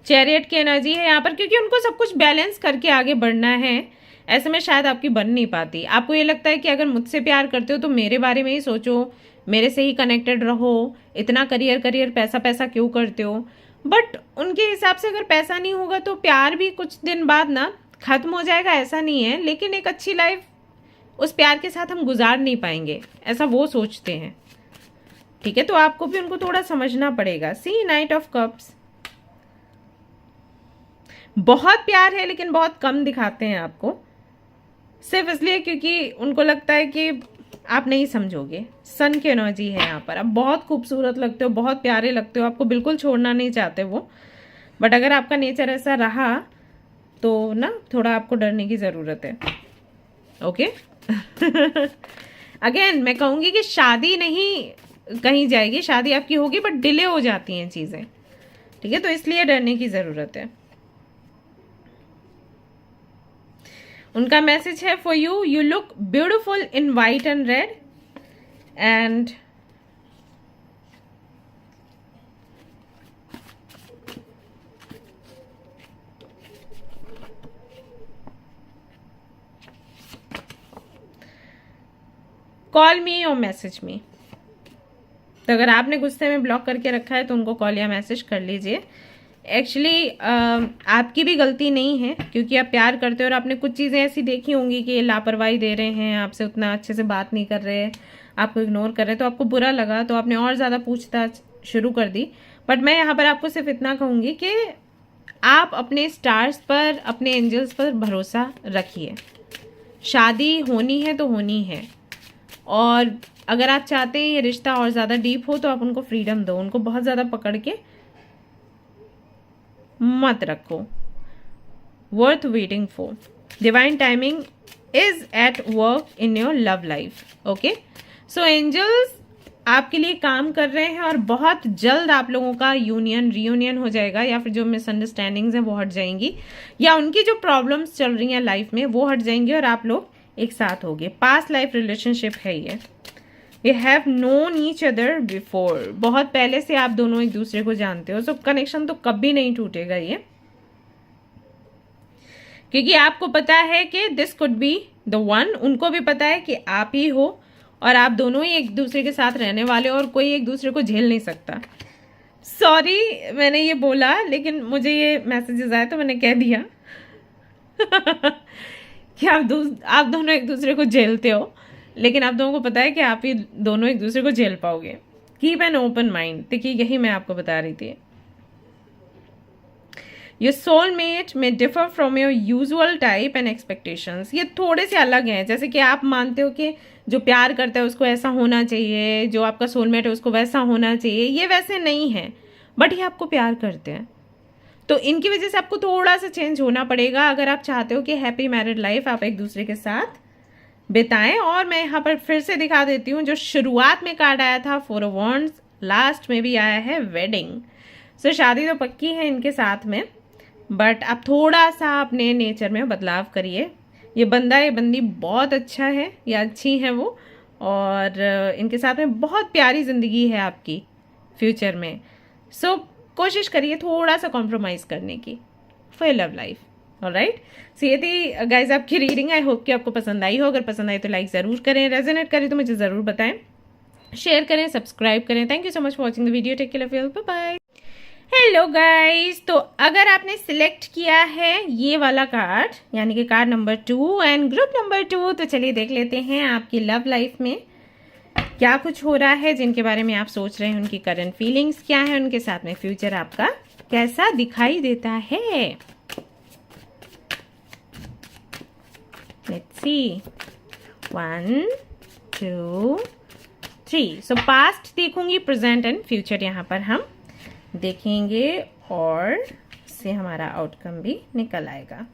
चैरियट की एनर्जी है यहाँ पर, क्योंकि उनको सब कुछ बैलेंस करके आगे बढ़ना है। ऐसे में शायद आपकी बन नहीं पाती। आपको ये लगता है कि अगर मुझसे प्यार करते हो तो मेरे बारे में ही सोचो, मेरे से ही कनेक्टेड रहो, इतना करियर पैसा पैसा क्यों करते हो। बट उनके हिसाब से अगर पैसा नहीं होगा तो प्यार भी कुछ दिन बाद ना खत्म हो जाएगा, ऐसा नहीं है, लेकिन एक अच्छी लाइफ उस प्यार के साथ हम गुजार नहीं पाएंगे, ऐसा वो सोचते हैं। ठीक है, तो आपको भी उनको थोड़ा समझना पड़ेगा। सी, नाइट ऑफ कप्स, बहुत प्यार है लेकिन बहुत कम दिखाते हैं आपको, सिर्फ इसलिए क्योंकि उनको लगता है कि आप नहीं समझोगे। सन की एनर्जी है यहाँ पर। आप बहुत खूबसूरत लगते हो, बहुत प्यारे लगते हो, आपको बिल्कुल छोड़ना नहीं चाहते वो, बट अगर आपका नेचर ऐसा रहा तो ना थोड़ा आपको डरने की ज़रूरत है। ओके अगेन मैं कहूँगी कि शादी नहीं कहीं जाएगी, शादी आपकी होगी बट डिले हो जाती हैं चीज़ें। ठीक है, तो इसलिए डरने की ज़रूरत है। उनका मैसेज है for you, you look beautiful in white and red, and call मी और मैसेज मी। तो अगर आपने गुस्से में ब्लॉक करके रखा है तो उनको कॉल या मैसेज कर लीजिए। एक्चुअली आपकी भी गलती नहीं है, क्योंकि आप प्यार करते हो और आपने कुछ चीज़ें ऐसी देखी होंगी कि लापरवाही दे रहे हैं, आपसे उतना अच्छे से बात नहीं कर रहे, आपको इग्नोर कर रहे, तो आपको बुरा लगा, तो आपने और ज़्यादा पूछताछ शुरू कर दी। बट मैं यहाँ पर आपको सिर्फ इतना कहूँगी कि आप अपने स्टार्स पर, अपने एंजल्स पर भरोसा रखिए। शादी होनी है तो होनी है, और अगर आप चाहते हैं ये रिश्ता और ज़्यादा डीप हो तो आप उनको फ्रीडम दो, उनको बहुत ज़्यादा पकड़ के मत रखो। Worth waiting for, divine timing is at work in your love life. Okay, so angels आपके लिए काम कर रहे हैं और बहुत जल्द आप लोगों का रियूनियन हो जाएगा, या फिर जो मिसअंडरस्टैंडिंग्स हैं वो हट जाएंगी, या उनकी जो प्रॉब्लम्स चल रही हैं लाइफ में वो हट जाएंगी और आप लोग एक साथ होगे। पास्ट लाइफ रिलेशनशिप है ये। We have known each other before, बहुत पहले से आप दोनों एक दूसरे को जानते हो, सो कनेक्शन तो कभी नहीं टूटेगा ये, क्योंकि आपको पता है कि this could be the one. उनको भी पता है कि आप ही हो और आप दोनों ही एक दूसरे के साथ रहने वाले हो और कोई एक दूसरे को झेल नहीं सकता। सॉरी मैंने ये बोला, लेकिन मुझे ये मैसेजेस आए तो मैंने कह दिया कि आप दोनों एक दूसरे को झेलते हो, लेकिन आप दोनों को पता है कि आप ही दोनों एक दूसरे को झेल पाओगे। Keep an open mind. देखिए यही मैं आपको बता रही थी। योर सोलमेट में differ from your usual type and expectations. ये थोड़े से अलग हैं। जैसे कि आप मानते हो कि जो प्यार करता है उसको ऐसा होना चाहिए, जो आपका सोलमेट है उसको वैसा होना चाहिए, ये वैसे नहीं है, बट ये आपको प्यार करते हैं। तो इनकी वजह से आपको थोड़ा सा चेंज होना पड़ेगा अगर आप चाहते हो कि हैप्पी मैरिड लाइफ आप एक दूसरे के साथ बिताएं। और मैं यहाँ पर फिर से दिखा देती हूँ, जो शुरुआत में कार्ड आया था 4 ऑफ वॉन्ड्स, लास्ट में भी आया है वेडिंग। सो शादी तो पक्की है इनके साथ में, बट आप थोड़ा सा अपने नेचर में बदलाव करिए। ये बंदा ये बंदी बहुत अच्छा है या अच्छी है वो, और इनके साथ में बहुत प्यारी ज़िंदगी है आपकी फ्यूचर में। सो कोशिश करिए थोड़ा सा कॉम्प्रोमाइज़ करने की for your love life. Alright, so ये थी गाइज आपकी रीडिंग। आई होप कि आपको पसंद आई हो। अगर पसंद आई तो लाइक ज़रूर करें, रेजोनेट करें तो मुझे ज़रूर बताएं, शेयर करें, सब्सक्राइब करें। Thank you so much for watching the video. Take care, love you, bye bye. Hello guys, तो अगर आपने सिलेक्ट किया है ये वाला कार्ड, यानी कि card number 2 and group number 2, तो चलिए देख लेते हैं आपकी लव लाइफ में क्या कुछ हो रहा है। जिनके बारे में आप सोच रहे हैं उनकी करंट फीलिंग्स क्या है, उनके साथ में फ्यूचर आपका कैसा दिखाई देता है। Let's see, 1 2 3। सो पास्ट देखूंगी, प्रेजेंट एंड फ्यूचर यहाँ पर हम देखेंगे, और इससे हमारा आउटकम भी निकल आएगा।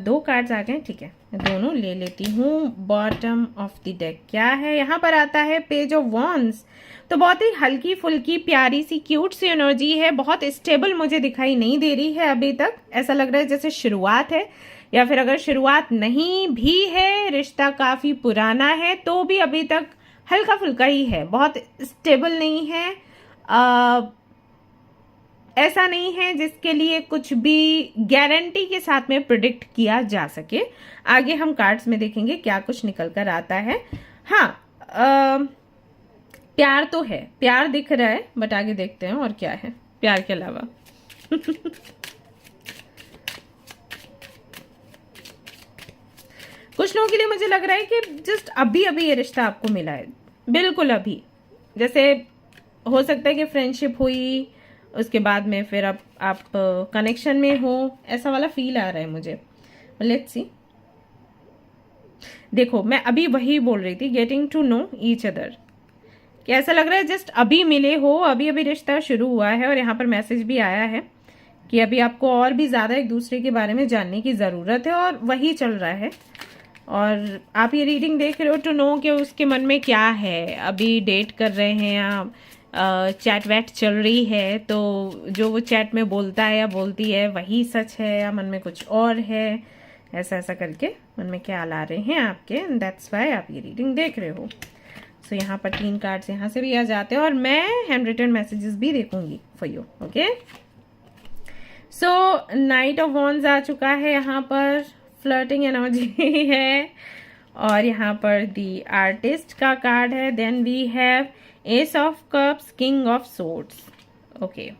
2 कार्ड्स आ गए, ठीक है, मैं दोनों ले लेती हूँ। बॉटम ऑफ द डेक क्या है, यहाँ पर आता है पेज ऑफ वॉन्ड्स। तो बहुत ही हल्की फुल्की प्यारी सी क्यूट सी एनर्जी है, बहुत स्टेबल मुझे दिखाई नहीं दे रही है अभी तक। ऐसा लग रहा है जैसे शुरुआत है, या फिर अगर शुरुआत नहीं भी है, रिश्ता काफ़ी पुराना है, तो भी अभी तक हल्का फुल्का ही है, बहुत स्टेबल नहीं है। ऐसा नहीं है जिसके लिए कुछ भी गारंटी के साथ में प्रिडिक्ट किया जा सके। आगे हम कार्ड्स में देखेंगे क्या कुछ निकल कर आता है। हाँ, प्यार तो है, प्यार दिख रहा है, बट आगे देखते हैं और क्या है प्यार के अलावा। कुछ लोगों के लिए मुझे लग रहा है कि जस्ट अभी अभी ये रिश्ता आपको मिला है, बिल्कुल अभी। जैसे हो सकता है कि फ्रेंडशिप हुई, उसके बाद में फिर आप कनेक्शन में हो, ऐसा वाला फील आ रहा है मुझे। Let's see. देखो मैं अभी वही बोल रही थी, getting to know each other, कि ऐसा लग रहा है जस्ट अभी मिले हो, अभी अभी रिश्ता शुरू हुआ है। और यहाँ पर मैसेज भी आया है कि अभी आपको और भी ज़्यादा एक दूसरे के बारे में जानने की ज़रूरत है, और वही चल रहा है। और आप ये रीडिंग देख रहे हो टू नो कि उसके मन में क्या है। अभी डेट कर रहे हैं आप, चैट वैट चल रही है, तो जो वो चैट में बोलता है या बोलती है वही सच है, या मन में कुछ और है, ऐसा ऐसा करके मन में ख्याल आ रहे हैं आपके। दैट्स वाई आप ये रीडिंग देख रहे हो। सो यहाँ पर 3 कार्ड्स यहाँ से भी आ जाते हैं, और मैं हैंड रिटन मैसेजेस भी देखूंगी for you. Okay, so knight of wands आ चुका है, यहाँ पर फ्लर्टिंग एनर्जी है, और यहाँ पर दी आर्टिस्ट का कार्ड है। Then we have ace of cups, king of swords. Okay,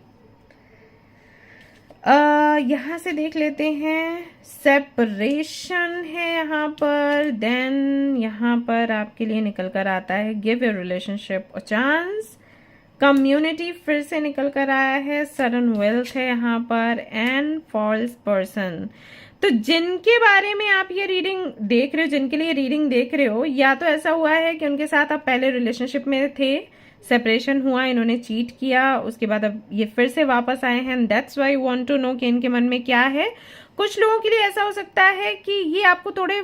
यहाँ से देख लेते हैं, सेपरेशन है यहाँ पर। देन यहाँ पर आपके लिए निकल कर आता है give your relationship a chance, community फिर से निकल कर आया है, सडन वेल्थ है यहाँ पर, एंड फॉल्स पर्सन। तो जिनके बारे में आप ये रीडिंग देख रहे हो, जिनके लिए रीडिंग देख रहे हो, या तो ऐसा हुआ है कि उनके साथ आप पहले रिलेशनशिप में थे, सेपरेशन हुआ, इन्होंने चीट किया, उसके बाद अब ये फिर से वापस आए हैं। That's why want to know कि इनके मन में क्या है। कुछ लोगों के लिए ऐसा हो सकता है कि ये आपको थोड़े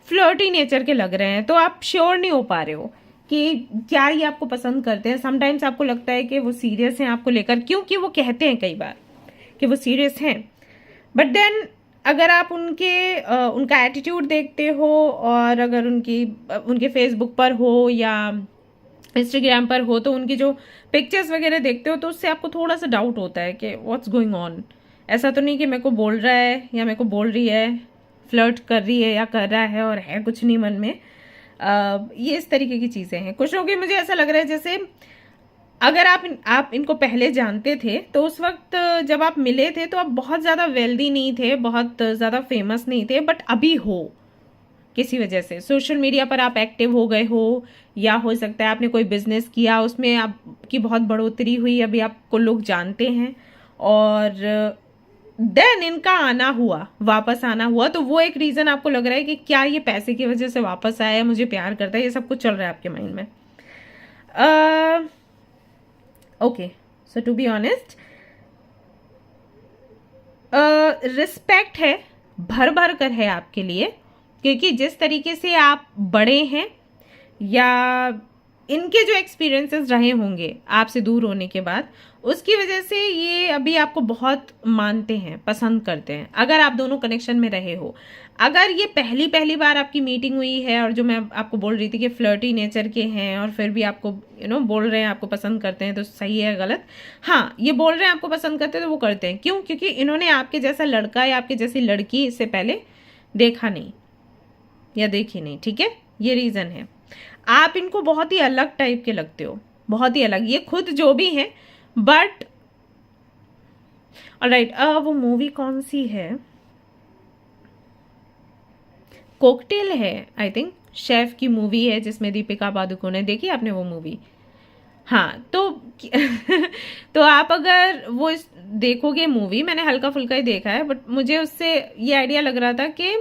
फ्लर्टी नेचर के लग रहे हैं, तो आप श्योर नहीं हो पा रहे हो कि क्या ये आपको पसंद करते हैं। समटाइम्स आपको लगता है कि वो सीरियस हैं आपको लेकर, क्योंकि वो कहते हैं कई बार कि वो सीरियस हैं, बट देन अगर आप उनका एटीट्यूड देखते हो, और अगर उनके फेसबुक पर हो या इंस्टाग्राम पर हो, तो उनकी जो पिक्चर्स वगैरह देखते हो, तो उससे आपको थोड़ा सा डाउट होता है कि व्हाट्स गोइंग ऑन। ऐसा तो नहीं कि मेरे को बोल रहा है या मेरे को बोल रही है, फ्लर्ट कर रही है या कर रहा है, और है कुछ नहीं मन में। ये इस तरीके की चीज़ें हैं। कुछ लोगों की मुझे ऐसा लग रहा है जैसे अगर आप इनको पहले जानते थे तो उस वक्त जब आप मिले थे तो आप बहुत ज़्यादा वेल्दी नहीं थे, बहुत ज़्यादा फेमस नहीं थे, बट अभी हो किसी वजह से। सोशल मीडिया पर आप एक्टिव हो गए हो, या हो सकता है आपने कोई बिजनेस किया, उसमें आपकी बहुत बढ़ोतरी हुई, अभी आपको लोग जानते हैं, और देन इनका आना हुआ, वापस आना हुआ, तो वो एक रीज़न आपको लग रहा है कि क्या ये पैसे की वजह से वापस आया, मुझे प्यार करता है, ये सब कुछ चल रहा है आपके माइंड में। Okay, so to be honest, respect है, भर भर कर है आपके लिए, क्योंकि जिस तरीके से आप बड़े हैं, या इनके जो एक्सपीरियंसेस रहे होंगे आपसे दूर होने के बाद, उसकी वजह से ये अभी आपको बहुत मानते हैं, पसंद करते हैं, अगर आप दोनों कनेक्शन में रहे हो। अगर ये पहली बार आपकी मीटिंग हुई है, और जो मैं आपको बोल रही थी कि फ्लर्टी नेचर के हैं, और फिर भी आपको बोल रहे हैं आपको पसंद करते हैं, तो सही है गलत? हाँ, ये बोल रहे हैं आपको पसंद करते हैं तो वो करते हैं। क्यों? क्योंकि इन्होंने आपके जैसा लड़का या आपके जैसी लड़की इससे पहले देखा नहीं या देखी नहीं, ठीक है? ये रीज़न है। आप इनको बहुत ही अलग टाइप के लगते हो, बहुत ही अलग, ये खुद जो भी हैं, बट ऑलराइट। वो मूवी कौन सी है? कॉकटेल है आई थिंक, शेफ की मूवी है जिसमें दीपिका पादुकोण है। देखी आपने वो मूवी? हाँ, तो तो आप अगर वो देखोगे मूवी, मैंने हल्का फुल्का ही देखा है, बट मुझे उससे ये आइडिया लग रहा था कि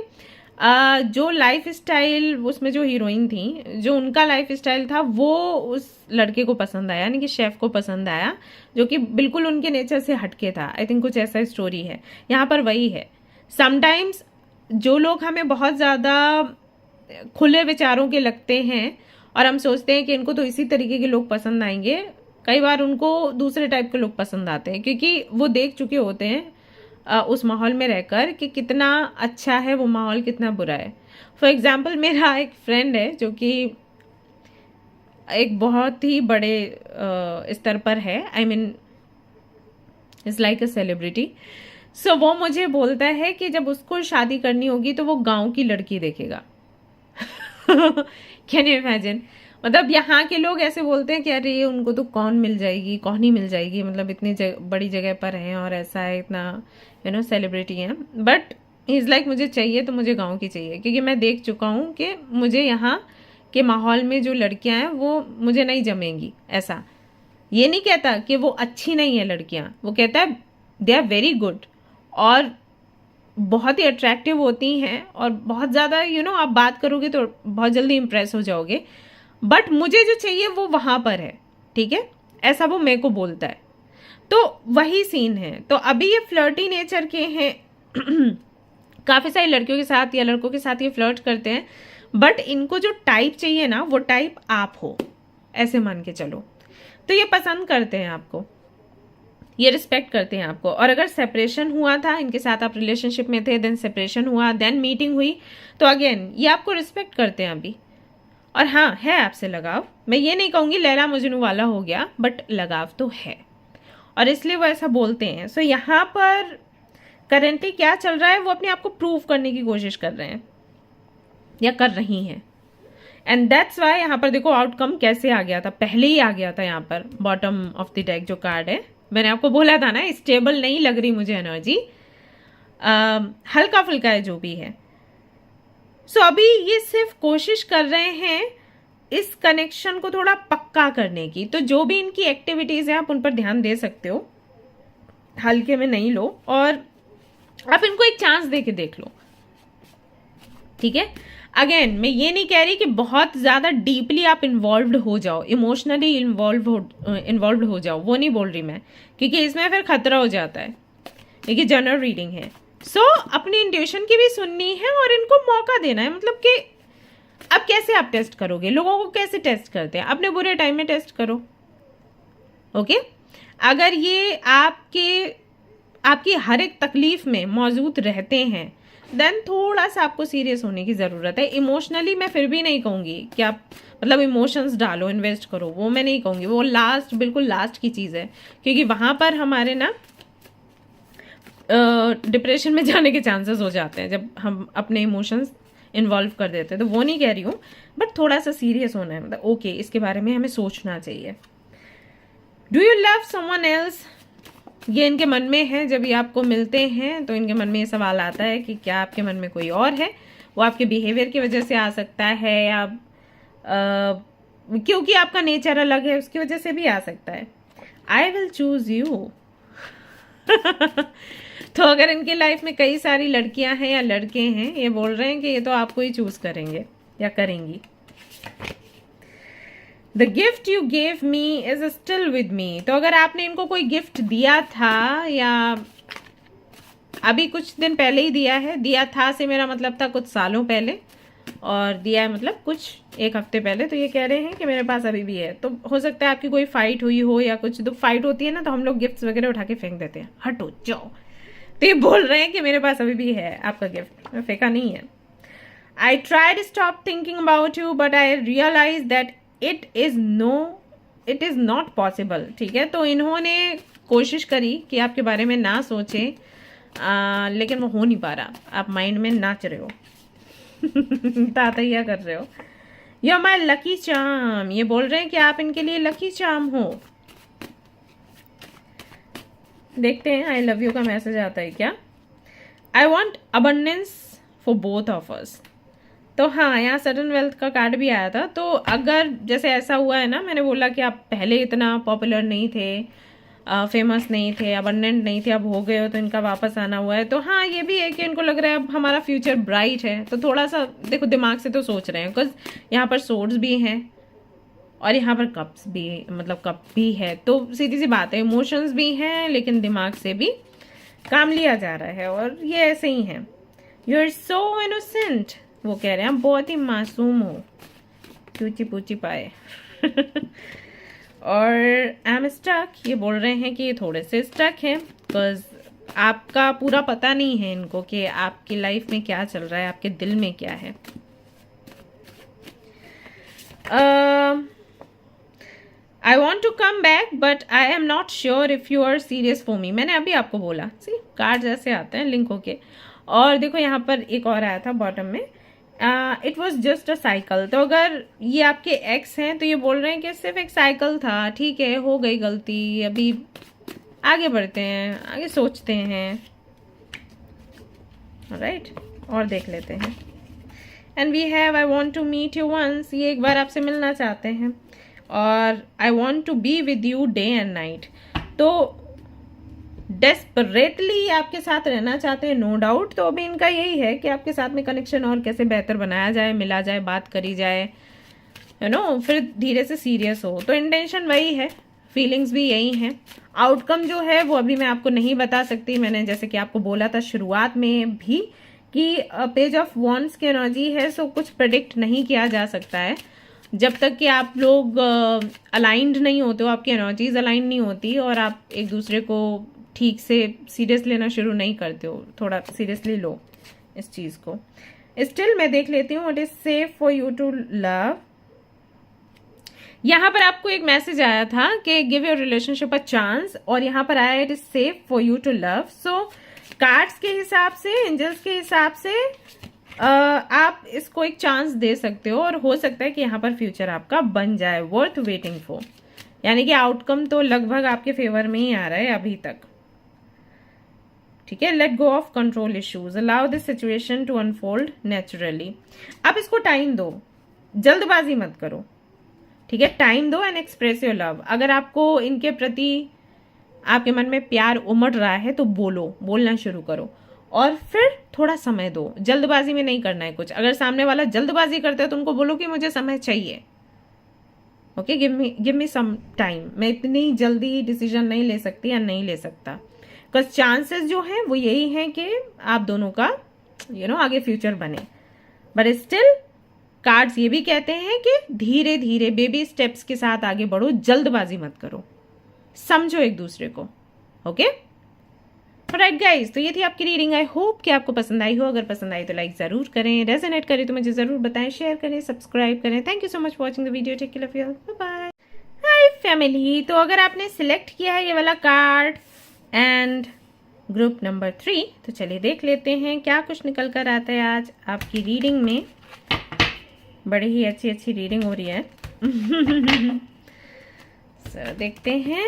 जो लाइफ स्टाइल उसमें जो हीरोइन थी, जो उनका लाइफ स्टाइल था, वो उस लड़के को पसंद आया, यानी कि शेफ को पसंद आया, जो कि बिल्कुल उनके नेचर से हटके था। आई थिंक कुछ ऐसा स्टोरी है यहाँ पर, वही है। समटाइम्स जो लोग हमें बहुत ज़्यादा खुले विचारों के लगते हैं, और हम सोचते हैं कि इनको तो इसी तरीके के लोग पसंद आएंगे, कई बार उनको दूसरे टाइप के लोग पसंद आते हैं, क्योंकि वो देख चुके होते हैं उस माहौल में रहकर कि कितना अच्छा है वो माहौल, कितना बुरा है। फॉर एग्जाम्पल, मेरा एक फ्रेंड है जो कि एक बहुत ही बड़े स्तर पर है, I mean is like a celebrity. So वो मुझे बोलता है कि जब उसको शादी करनी होगी तो वो गांव की लड़की देखेगा। Can you imagine? मतलब यहाँ के लोग ऐसे बोलते हैं कि अरे उनको तो कौन मिल जाएगी, कौन ही मिल जाएगी, मतलब इतनी बड़ी जगह पर हैं और ऐसा है, इतना सेलिब्रिटी है, बट ही इज़ लाइक मुझे चाहिए तो मुझे गांव की चाहिए, क्योंकि मैं देख चुका हूँ कि मुझे यहाँ के माहौल में जो लड़कियाँ हैं वो मुझे नहीं जमेंगी। ऐसा ये नहीं कहता कि वो अच्छी नहीं है लड़कियाँ, वो कहता है दे आर वेरी गुड, और बहुत ही अट्रैक्टिव होती हैं, और बहुत ज़्यादा आप बात करोगे तो बहुत जल्दी इम्प्रेस हो जाओगे, बट मुझे जो चाहिए वो वहाँ पर है, ठीक है? ऐसा वो मेरे को बोलता है। तो वही सीन है। तो अभी ये फ्लर्टी नेचर के हैं, काफ़ी सारी लड़कियों के साथ या लड़कों के साथ ये फ्लर्ट करते हैं, बट इनको जो टाइप चाहिए ना, वो टाइप आप हो, ऐसे मान के चलो। तो ये पसंद करते हैं आपको, ये रिस्पेक्ट करते हैं आपको। और अगर सेपरेशन हुआ था, इनके साथ आप रिलेशनशिप में थे, देन सेपरेशन हुआ, देन मीटिंग हुई, तो अगेन ये आपको रिस्पेक्ट करते हैं अभी। और हाँ, है आपसे लगाव, मैं ये नहीं कहूँगी लैला मजनू वाला हो गया, बट लगाव तो है, और इसलिए वो ऐसा बोलते हैं। सो यहाँ पर करेंटली क्या चल रहा है, वो अपने आप को प्रूव करने की कोशिश कर रहे हैं या कर रही हैं, एंड दैट्स वाई यहाँ पर देखो आउटकम कैसे आ गया था, पहले ही आ गया था। यहाँ पर बॉटम ऑफ द डेक जो कार्ड है, मैंने आपको बोला था ना, स्टेबल नहीं लग रही मुझे एनर्जी, हल्का फुल्का है जो भी है। सो अभी ये सिर्फ कोशिश कर रहे हैं इस कनेक्शन को थोड़ा पक्का करने की। तो जो भी इनकी एक्टिविटीज है आप उन पर ध्यान दे सकते हो, हल्के में नहीं लो, और आप इनको एक चांस दे के देख लो, ठीक है? अगेन मैं ये नहीं कह रही कि बहुत ज्यादा डीपली आप इन्वॉल्व्ड हो जाओ, इमोशनली इन्वॉल्व हो जाओ, वो नहीं बोल रही मैं, क्योंकि इसमें फिर खतरा हो जाता है, क्योंकि जनरल रीडिंग है। सो अपनी इंट्यूशन की भी सुननी है और इनको मौका देना है। मतलब कि अब कैसे आप टेस्ट करोगे, लोगों को कैसे टेस्ट करते हैं, अपने बुरे टाइम में टेस्ट करो, ओके? अगर ये आपकी हर एक तकलीफ में मौजूद रहते हैं, देन थोड़ा सा आपको सीरियस होने की ज़रूरत है। इमोशनली मैं फिर भी नहीं कहूँगी कि आप मतलब इमोशंस डालो, इन्वेस्ट करो, वो मैं नहीं कहूँगी, वो बिल्कुल लास्ट की चीज़ है, क्योंकि वहाँ पर हमारे ना डिप्रेशन में जाने के चांसेस हो जाते हैं जब हम अपने इमोशंस इन्वॉल्व कर देते हैं। तो वो नहीं कह रही हूँ, बट थोड़ा सा सीरियस होना है, मतलब ओके इसके बारे में हमें सोचना चाहिए। Do you love someone else? ये इनके मन में है। जब ये आपको मिलते हैं तो इनके मन में ये सवाल आता है कि क्या आपके मन में कोई और है। वो आपके बिहेवियर की वजह से आ सकता है, या क्योंकि आपका नेचर अलग है उसकी वजह से भी आ सकता है। I will choose you. तो अगर इनके लाइफ में कई सारी लड़कियां हैं या लड़के हैं, ये बोल रहे हैं कि ये तो आपको ही चूज करेंगे या करेंगी। The gift you gave me is still with me. तो अगर आपने इनको कोई गिफ्ट दिया था या अभी कुछ दिन पहले ही दिया है, दिया था से मेरा मतलब था कुछ सालों पहले, और दिया है मतलब कुछ एक हफ्ते पहले, तो ये कह रहे हैं कि मेरे पास अभी भी है। तो हो सकता है आपकी कोई फाइट हुई हो या कुछ। तो फाइट होती है ना तो हम लोग गिफ्ट्स वगैरह उठा के फेंक देते हैं, हटो जाओ। तो ये बोल रहे हैं कि मेरे पास अभी भी है आपका गिफ्ट, मैं फेंका नहीं है। I tried stop thinking about you but I realize that it is not possible. ठीक है, तो इन्होंने कोशिश करी कि आपके बारे में ना सोचें, लेकिन वो हो नहीं पा रहा। आप माइंड में नाच रहे हो, तातैया कर रहे हो। You are my lucky charm. ये बोल रहे हैं कि आप इनके लिए लकी चार्म हो। देखते हैं आई लव यू का मैसेज आता है क्या। I want abundance for both of us. तो हाँ, यहाँ सडन वेल्थ का कार्ड भी आया था। तो अगर जैसे ऐसा हुआ है ना, मैंने बोला कि आप पहले इतना पॉपुलर नहीं थे, फेमस नहीं थे, अबंडेंट नहीं थे, अब हो गए हो, तो इनका वापस आना हुआ है। तो हाँ, ये भी है कि इनको लग रहा है अब हमारा फ्यूचर ब्राइट है। तो थोड़ा सा देखो दिमाग से तो सोच रहे हैं, बिकॉज यहाँ पर सोर्ड्स भी हैं और यहाँ पर कप्स भी, मतलब कप भी है। तो सीधी सी बात है, इमोशंस भी हैं लेकिन दिमाग से भी काम लिया जा रहा है, और ये ऐसे ही है। You are so innocent. वो कह रहे हैं आप बहुत ही मासूम हो, पूची पूची पाए। और आई एम स्टक। ये बोल रहे हैं कि ये थोड़े से स्टक हैं, बिकॉज आपका पूरा पता नहीं है इनको कि आपकी लाइफ में क्या चल रहा है, आपके दिल में क्या है। I want to come back but I am not sure if you are serious for me. मैंने अभी आपको बोला, सी कार्ड जैसे आते हैं लिंक होके। और देखो यहाँ पर एक और आया था बॉटम में, it was just a cycle. तो अगर ये आपके एक्स हैं तो ये बोल रहे हैं कि सिर्फ एक साइकिल था, ठीक है, हो गई गलती, अभी आगे बढ़ते हैं, आगे सोचते हैं। राइट, और देख लेते हैं। And we have I want to meet you once. ये एक बार आपसे मिलना चाहते हैं। और I want to be with you day and night. तो डेस्परेटली आपके साथ रहना चाहते हैं, नो डाउट। तो अभी इनका यही है कि आपके साथ में कनेक्शन और कैसे बेहतर बनाया जाए, मिला जाए, बात करी जाए, यू नो, फिर धीरे से सीरियस हो। तो इंटेंशन वही है, फीलिंग्स भी यही हैं। आउटकम जो है वो अभी मैं आपको नहीं बता सकती। मैंने जैसे कि आपको बोला था शुरुआत में भी कि पेज ऑफ वॉन्ड्स की एनर्जी है, सो कुछ प्रेडिक्ट नहीं किया जा सकता है जब तक कि आप लोग अलाइंड नहीं होते हो, आपकी एनर्जीज अलाइन नहीं होती और आप एक दूसरे को ठीक से सीरियस लेना शुरू नहीं करते हो। थोड़ा सीरियसली लो इस चीज़ को। स्टिल मैं देख लेती हूँ what is safe for you to love. यहाँ पर आपको एक मैसेज आया था कि give your relationship a chance, और यहाँ पर आया it is safe for you to love. So cards के हिसाब से, एंजल्स के हिसाब से आप इसको एक चांस दे सकते हो, और हो सकता है कि यहाँ पर फ्यूचर आपका बन जाए, वर्थ वेटिंग फॉर। यानी कि आउटकम तो लगभग आपके फेवर में ही आ रहा है अभी तक। ठीक है, let go of control issues, allow this situation to unfold naturally. आप इसको टाइम दो, जल्दबाजी मत करो। ठीक है, टाइम दो एंड एक्सप्रेस योर लव। अगर आपको इनके प्रति आपके मन में प्यार उमड़ रहा है तो बोलना शुरू करो, और फिर थोड़ा समय दो। जल्दबाजी में नहीं करना है कुछ। अगर सामने वाला जल्दबाजी करता है तो उनको बोलो कि मुझे समय चाहिए, okay, give me some time, मैं इतनी जल्दी डिसीजन नहीं ले सकती या नहीं ले सकता। बिकॉज चांसेस जो हैं वो यही हैं कि आप दोनों का आगे फ्यूचर बने। बट स्टिल कार्ड्स ये भी कहते हैं कि धीरे धीरे बेबी स्टेप्स के साथ आगे बढ़ो, जल्दबाजी मत करो, समझो एक दूसरे को। ओके, राइट गाइज, तो ये थी आपकी रीडिंग। आई होप कि आपको पसंद आई हो। अगर पसंद आई तो लाइक जरूर करें, रेजोनेट करे तो मुझे जरूर बताएं, शेयर करें, सब्सक्राइब करें। Thank you so much for watching the video. Take care of yourself, bye bye. Hi family, तो अगर आपने सिलेक्ट किया है ये वाला कार्ड एंड ग्रुप नंबर 3, तो चलिए देख लेते हैं क्या कुछ निकल कर आता है आज आपकी रीडिंग में। बड़ी ही अच्छी रीडिंग हो रही है। देखते हैं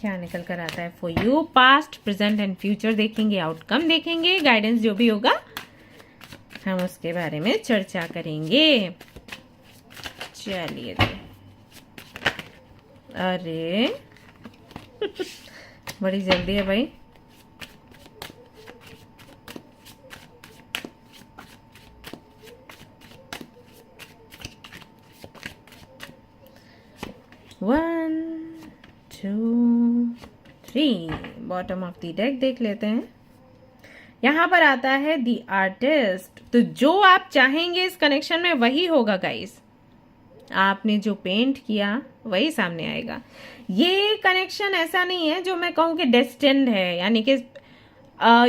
क्या निकल कर आता है for you. Past, present and future देखेंगे, आउटकम देखेंगे, गाइडेंस जो भी होगा हम उसके बारे में चर्चा करेंगे। चलिए अरे बड़ी जल्दी है भाई। One, two, three, bottom of the deck देख लेते हैं। यहां पर आता है द आर्टिस्ट। तो जो आप चाहेंगे इस कनेक्शन में वही होगा गाइस। आपने जो पेंट किया वही सामने आएगा। ये कनेक्शन ऐसा नहीं है जो मैं कहूँ कि डेस्टिन्ड है, यानी कि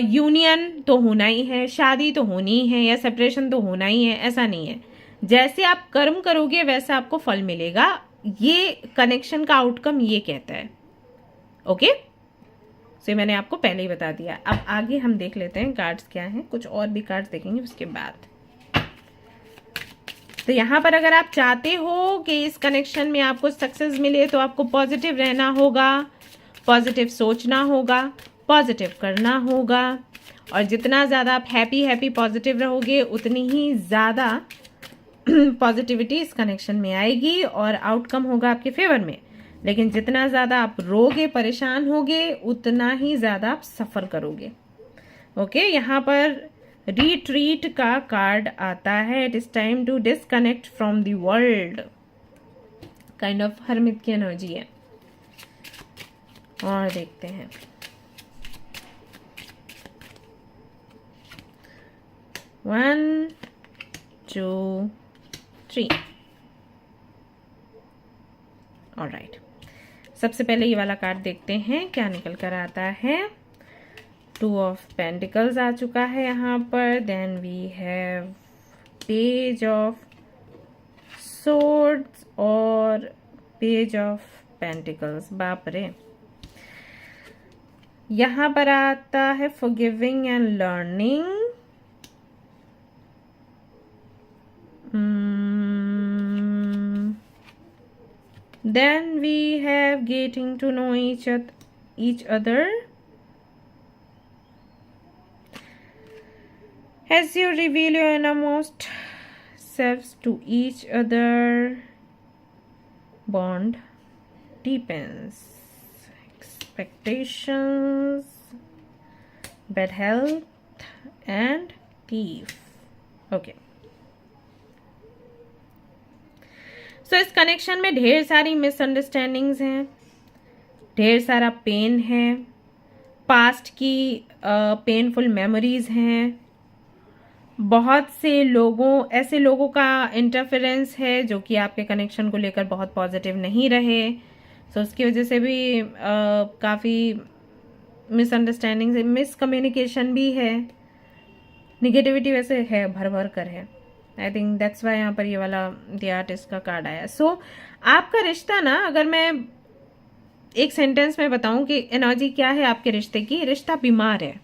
यूनियन तो होना ही है, शादी तो होनी ही है, या सेपरेशन तो होना ही है, ऐसा नहीं है। जैसे आप कर्म करोगे वैसा आपको फल मिलेगा। ये कनेक्शन का आउटकम ये कहता है। ओके, सो मैंने आपको पहले ही बता दिया। अब आगे हम देख लेते हैं कार्ड्स क्या हैं, कुछ और भी कार्ड्स देखेंगे उसके बाद। तो यहाँ पर अगर आप चाहते हो कि इस कनेक्शन में आपको सक्सेस मिले तो आपको पॉजिटिव रहना होगा, पॉजिटिव सोचना होगा, पॉजिटिव करना होगा, और जितना ज़्यादा आप हैप्पी पॉजिटिव रहोगे उतनी ही ज़्यादा पॉजिटिविटी इस कनेक्शन में आएगी और आउटकम होगा आपके फेवर में। लेकिन जितना ज़्यादा आप रोगे, परेशान होगे, उतना ही ज़्यादा आप सफ़र करोगे। ओके, यहाँ पर रिट्रीट का कार्ड आता है। It is time to disconnect from the world, kind of hermit की एनर्जी है। और देखते हैं वन, टू, थ्री। ऑलराइट, सबसे पहले ये वाला कार्ड देखते हैं क्या निकल कर आता है। टू ऑफ पेंटिकल्स आ चुका है यहाँ पर। Then we have page of swords और पेज ऑफ पेंटिकल्स। बाप रे, यहाँ पर आता है forgiving and learning. Then we have getting to know each other. As you reveal your innermost selves to each other, bond deepens. Expectations, bad health, and thief. Okay. So इस connection में ढेर सारी मिसअंडरस्टैंडिंग्स हैं, ढेर सारा pen है, past की painful memories हैं, बहुत से ऐसे लोगों का इंटरफेरेंस है जो कि आपके कनेक्शन को लेकर बहुत पॉजिटिव नहीं रहे। सो उसकी वजह से भी काफ़ी मिसअंडरस्टैंडिंग्स, मिसकम्युनिकेशन भी है, निगेटिविटी वैसे है, भर भर कर है। आई थिंक दैट्स वाई यहाँ पर ये वाला द आर्टिस्ट का कार्ड आया। सो आपका रिश्ता ना, अगर मैं एक सेंटेंस में बताऊं कि एनर्जी क्या है आपके रिश्ते की, रिश्ता बीमार है।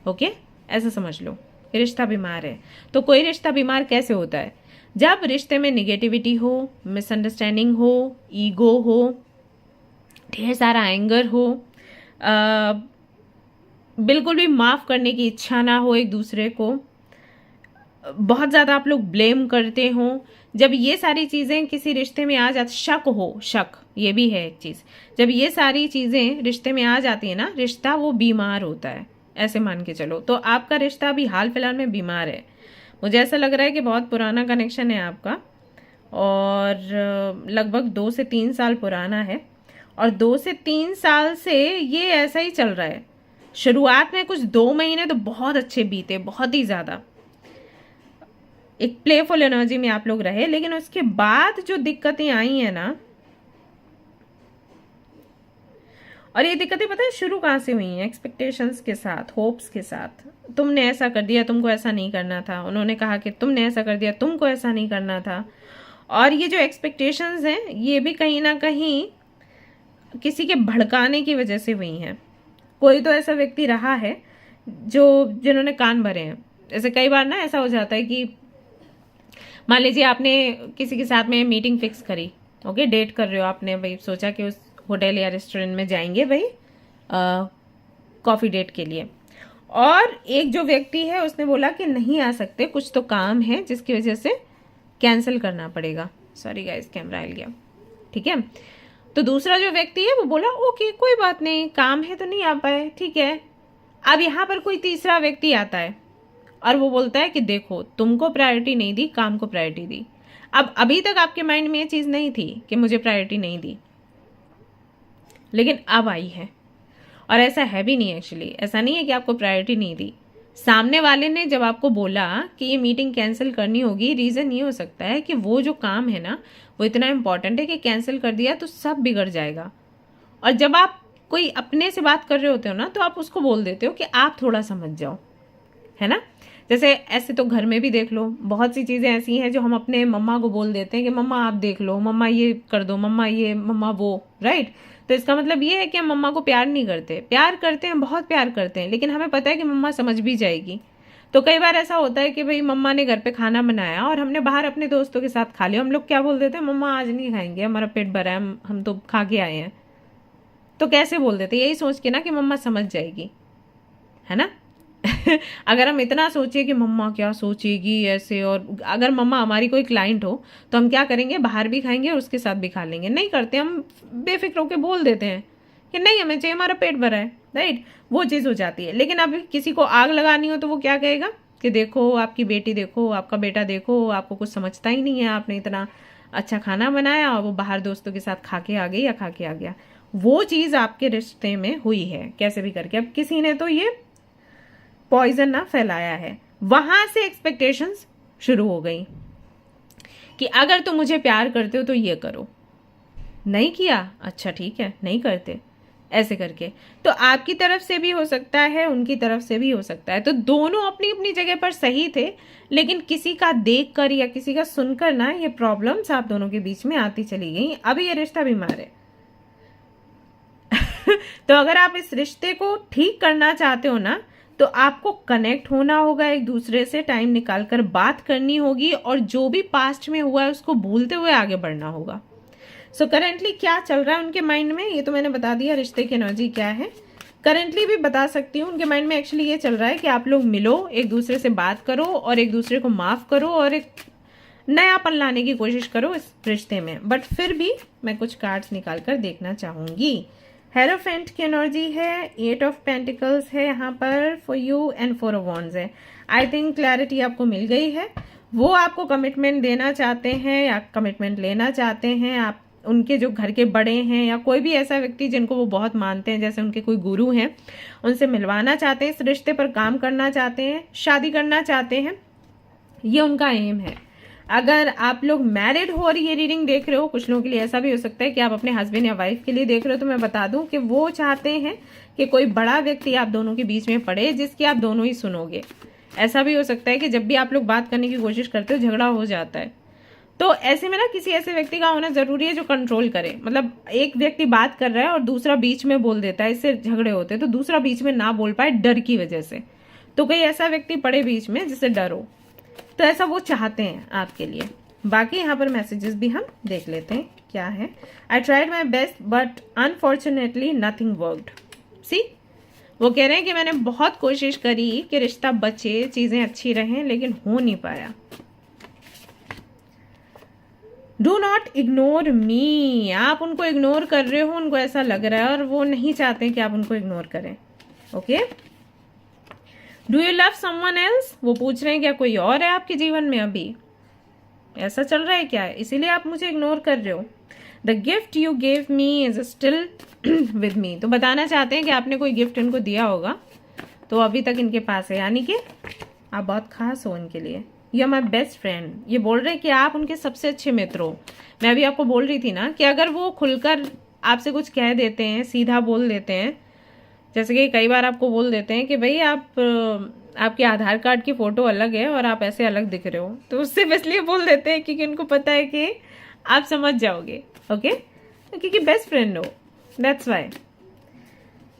ओके, ऐसा समझ लो, रिश्ता बीमार है। तो कोई रिश्ता बीमार कैसे होता है? जब रिश्ते में निगेटिविटी हो, मिसअंडरस्टैंडिंग हो, ईगो हो, ढेर सारा एंगर हो, बिल्कुल भी माफ़ करने की इच्छा ना हो एक दूसरे को, बहुत ज़्यादा आप लोग ब्लेम करते हो। जब ये सारी चीज़ें किसी रिश्ते में आ जाती, शक ये भी है एक चीज़, जब ये सारी चीज़ें रिश्ते में आ जाती है ना, रिश्ता वो बीमार होता है, ऐसे मान के चलो। तो आपका रिश्ता अभी हाल फिलहाल में बीमार है। मुझे ऐसा लग रहा है कि बहुत पुराना कनेक्शन है आपका, और लगभग 2 से 3 साल पुराना है, और 2 से 3 साल से ये ऐसा ही चल रहा है। शुरुआत में कुछ 2 महीने तो बहुत अच्छे बीते, बहुत ही ज़्यादा एक प्लेफुल एनर्जी में आप लोग रहे, लेकिन उसके बाद जो दिक्कतें आई हैं ना, और ये दिक्कतें पता है शुरू कहाँ से हुई हैं? एक्सपेक्टेशंस के साथ, होप्स के साथ। तुमने ऐसा कर दिया, तुमको ऐसा नहीं करना था। उन्होंने कहा कि तुमने ऐसा कर दिया, तुमको ऐसा नहीं करना था। और ये जो एक्सपेक्टेशंस हैं ये भी कहीं ना कहीं किसी के भड़काने की वजह से हुई हैं। कोई तो ऐसा व्यक्ति रहा है जिन्होंने कान भरे हैं। जैसे कई बार ना ऐसा हो जाता है कि मान लीजिए आपने किसी के साथ में मीटिंग फिक्स करी, ओके, डेट कर रहे हो आपने, भाई सोचा कि उस होटल या रेस्टोरेंट में जाएंगे भाई कॉफी डेट के लिए, और एक जो व्यक्ति है उसने बोला कि नहीं आ सकते, कुछ तो काम है जिसकी वजह से कैंसिल करना पड़ेगा। सॉरी गाइस, कैमरा हिल गया, ठीक है। तो दूसरा जो व्यक्ति है वो बोला ओके कोई बात नहीं, काम है तो नहीं आ पाए, ठीक है। अब यहाँ पर कोई तीसरा व्यक्ति आता है और वो बोलता है कि देखो तुमको प्रायोरिटी नहीं दी, काम को प्रायोरिटी दी। अब अभी तक आपके माइंड में ये चीज़ नहीं थी कि मुझे प्रायोरिटी नहीं दी, लेकिन अब आई है। और ऐसा है भी नहीं, एक्चुअली ऐसा नहीं है कि आपको प्रायोरिटी नहीं दी। सामने वाले ने जब आपको बोला कि ये मीटिंग कैंसिल करनी होगी, रीज़न ये हो सकता है कि वो जो काम है ना वो इतना इम्पॉर्टेंट है कि कैंसिल कर दिया तो सब बिगड़ जाएगा। और जब आप कोई अपने से बात कर रहे होते हो ना तो आप उसको बोल देते हो कि आप थोड़ा समझ जाओ, है ना। जैसे ऐसे तो घर में भी देख लो, बहुत सी चीज़ें ऐसी हैं जो हम अपने मम्मा को बोल देते हैं कि मम्मा आप देख लो, मम्मा ये कर दो, मम्मा ये, मम्मा वो, राइट। तो इसका मतलब ये है कि हम मम्मा को प्यार नहीं करते, प्यार करते हैं, बहुत प्यार करते हैं, लेकिन हमें पता है कि मम्मा समझ भी जाएगी। तो कई बार ऐसा होता है कि भाई मम्मा ने घर पे खाना बनाया और हमने बाहर अपने दोस्तों के साथ खा लिया, हम लोग क्या बोल देते हैं, मम्मा आज नहीं खाएंगे, हमारा पेट भरा है, हम तो खा के आए हैं। तो कैसे बोल देते, यही सोच के ना कि मम्मा समझ जाएगी, है ना। अगर हम इतना सोचे कि मम्मा क्या सोचेगी ऐसे, और अगर मम्मा हमारी कोई क्लाइंट हो तो हम क्या करेंगे, बाहर भी खाएंगे और उसके साथ भी खा लेंगे। नहीं करते, हम बेफिक्र होकर बोल देते हैं कि नहीं हमें चाहिए, हमारा पेट भरा है, राइट। वो चीज़ हो जाती है। लेकिन अब किसी को आग लगानी हो तो वो क्या कहेगा कि देखो आपकी बेटी, देखो आपका बेटा, देखो आपको कुछ समझता ही नहीं है, आपने इतना अच्छा खाना बनाया और वो बाहर दोस्तों के साथ खा के आ गई या खा के आ गया। वो चीज़ आपके रिश्ते में हुई है कैसे भी करके। अब किसी ने तो ये पॉइजन ना फैलाया है, वहां से एक्सपेक्टेशंस शुरू हो गई कि अगर तुम मुझे प्यार करते हो तो ये करो, नहीं किया अच्छा ठीक है, नहीं करते, ऐसे करके। तो आपकी तरफ से भी हो सकता है, उनकी तरफ से भी हो सकता है। तो दोनों अपनी अपनी जगह पर सही थे, लेकिन किसी का देखकर या किसी का सुनकर ना ये प्रॉब्लम्स आप दोनों के बीच में आती चली गई। अभी ये रिश्ता बीमार है। तो अगर आप इस रिश्ते को ठीक करना चाहते हो ना तो आपको कनेक्ट होना होगा, एक दूसरे से टाइम निकालकर बात करनी होगी, और जो भी पास्ट में हुआ है उसको भूलते हुए आगे बढ़ना होगा। सो करेंटली क्या चल रहा है उनके माइंड में, ये तो मैंने बता दिया, रिश्ते की एनर्जी क्या है। करेंटली भी बता सकती हूँ, उनके माइंड में एक्चुअली ये चल रहा है कि आप लोग मिलो, एक दूसरे से बात करो और एक दूसरे को माफ करो और एक नयापन लाने की कोशिश करो इस रिश्ते में। बट फिर भी मैं कुछ कार्ड्स निकाल कर देखना चाहूंगी। हेरोफेंट की एनर्जी है, 8 ऑफ पेंटिकल्स है यहाँ पर for you and 4 of wands है। आई थिंक क्लैरिटी आपको मिल गई है। वो आपको कमिटमेंट देना चाहते हैं या कमिटमेंट लेना चाहते हैं। आप उनके जो घर के बड़े हैं या कोई भी ऐसा व्यक्ति जिनको वो बहुत मानते हैं, जैसे उनके कोई गुरु हैं, उनसे मिलवाना चाहते हैं, इस रिश्ते पर काम करना चाहते हैं, शादी करना चाहते हैं, ये उनका एम है। अगर आप लोग मैरिड हो और ये रीडिंग देख रहे हो, कुछ लोगों के लिए ऐसा भी हो सकता है कि आप अपने हस्बैंड या वाइफ के लिए देख रहे हो, तो मैं बता दूं कि वो चाहते हैं कि कोई बड़ा व्यक्ति आप दोनों के बीच में पड़े जिसकी आप दोनों ही सुनोगे। ऐसा भी हो सकता है कि जब भी आप लोग बात करने की कोशिश करते हो झगड़ा हो जाता है, तो ऐसे में ना किसी ऐसे व्यक्ति का होना जरूरी है जो कंट्रोल करे। मतलब एक व्यक्ति बात कर रहा है और दूसरा बीच में बोल देता है, इससे झगड़े होते हैं। तो दूसरा बीच में ना बोल पाए डर की वजह से, तो कोई ऐसा व्यक्ति पड़े बीच में जिससे डर हो, तो ऐसा वो चाहते हैं आपके लिए। बाकी यहाँ पर मैसेजेस भी हम देख लेते हैं क्या है। I tried my best but unfortunately nothing worked. See, वो कह रहे हैं कि मैंने बहुत कोशिश करी कि रिश्ता बचे, चीजें अच्छी रहें, लेकिन हो नहीं पाया। Do not ignore me. आप उनको इग्नोर कर रहे हो, उनको ऐसा लग रहा है, और वो नहीं चाहते कि आप उनको इग्नोर करें। Okay, do you love someone else. वो पूछ रहे हैं क्या कोई और है आपके जीवन में, अभी ऐसा चल रहा है क्या, इसीलिए आप मुझे इग्नोर कर रहे हो। The gift you gave me is still with me. तो बताना चाहते हैं कि आपने कोई गिफ्ट इनको दिया होगा तो अभी तक इनके पास है, यानी कि आप बहुत खास हो इनके लिए। You are my best friend. ये बोल रहे हैं कि आप उनके सबसे अच्छे मित्र हो। मैं अभी आपको बोल रही थी ना कि अगर वो खुलकर आपसे कुछ कह देते हैं, सीधा बोल देते हैं, जैसे कि कई बार आपको बोल देते हैं कि भाई आपके आधार कार्ड की फ़ोटो अलग है और आप ऐसे अलग दिख रहे हो, तो उससे इसलिए बोल देते हैं क्योंकि उनको पता है कि आप समझ जाओगे। ओके, क्योंकि बेस्ट फ्रेंड हो, दैट्स वाई।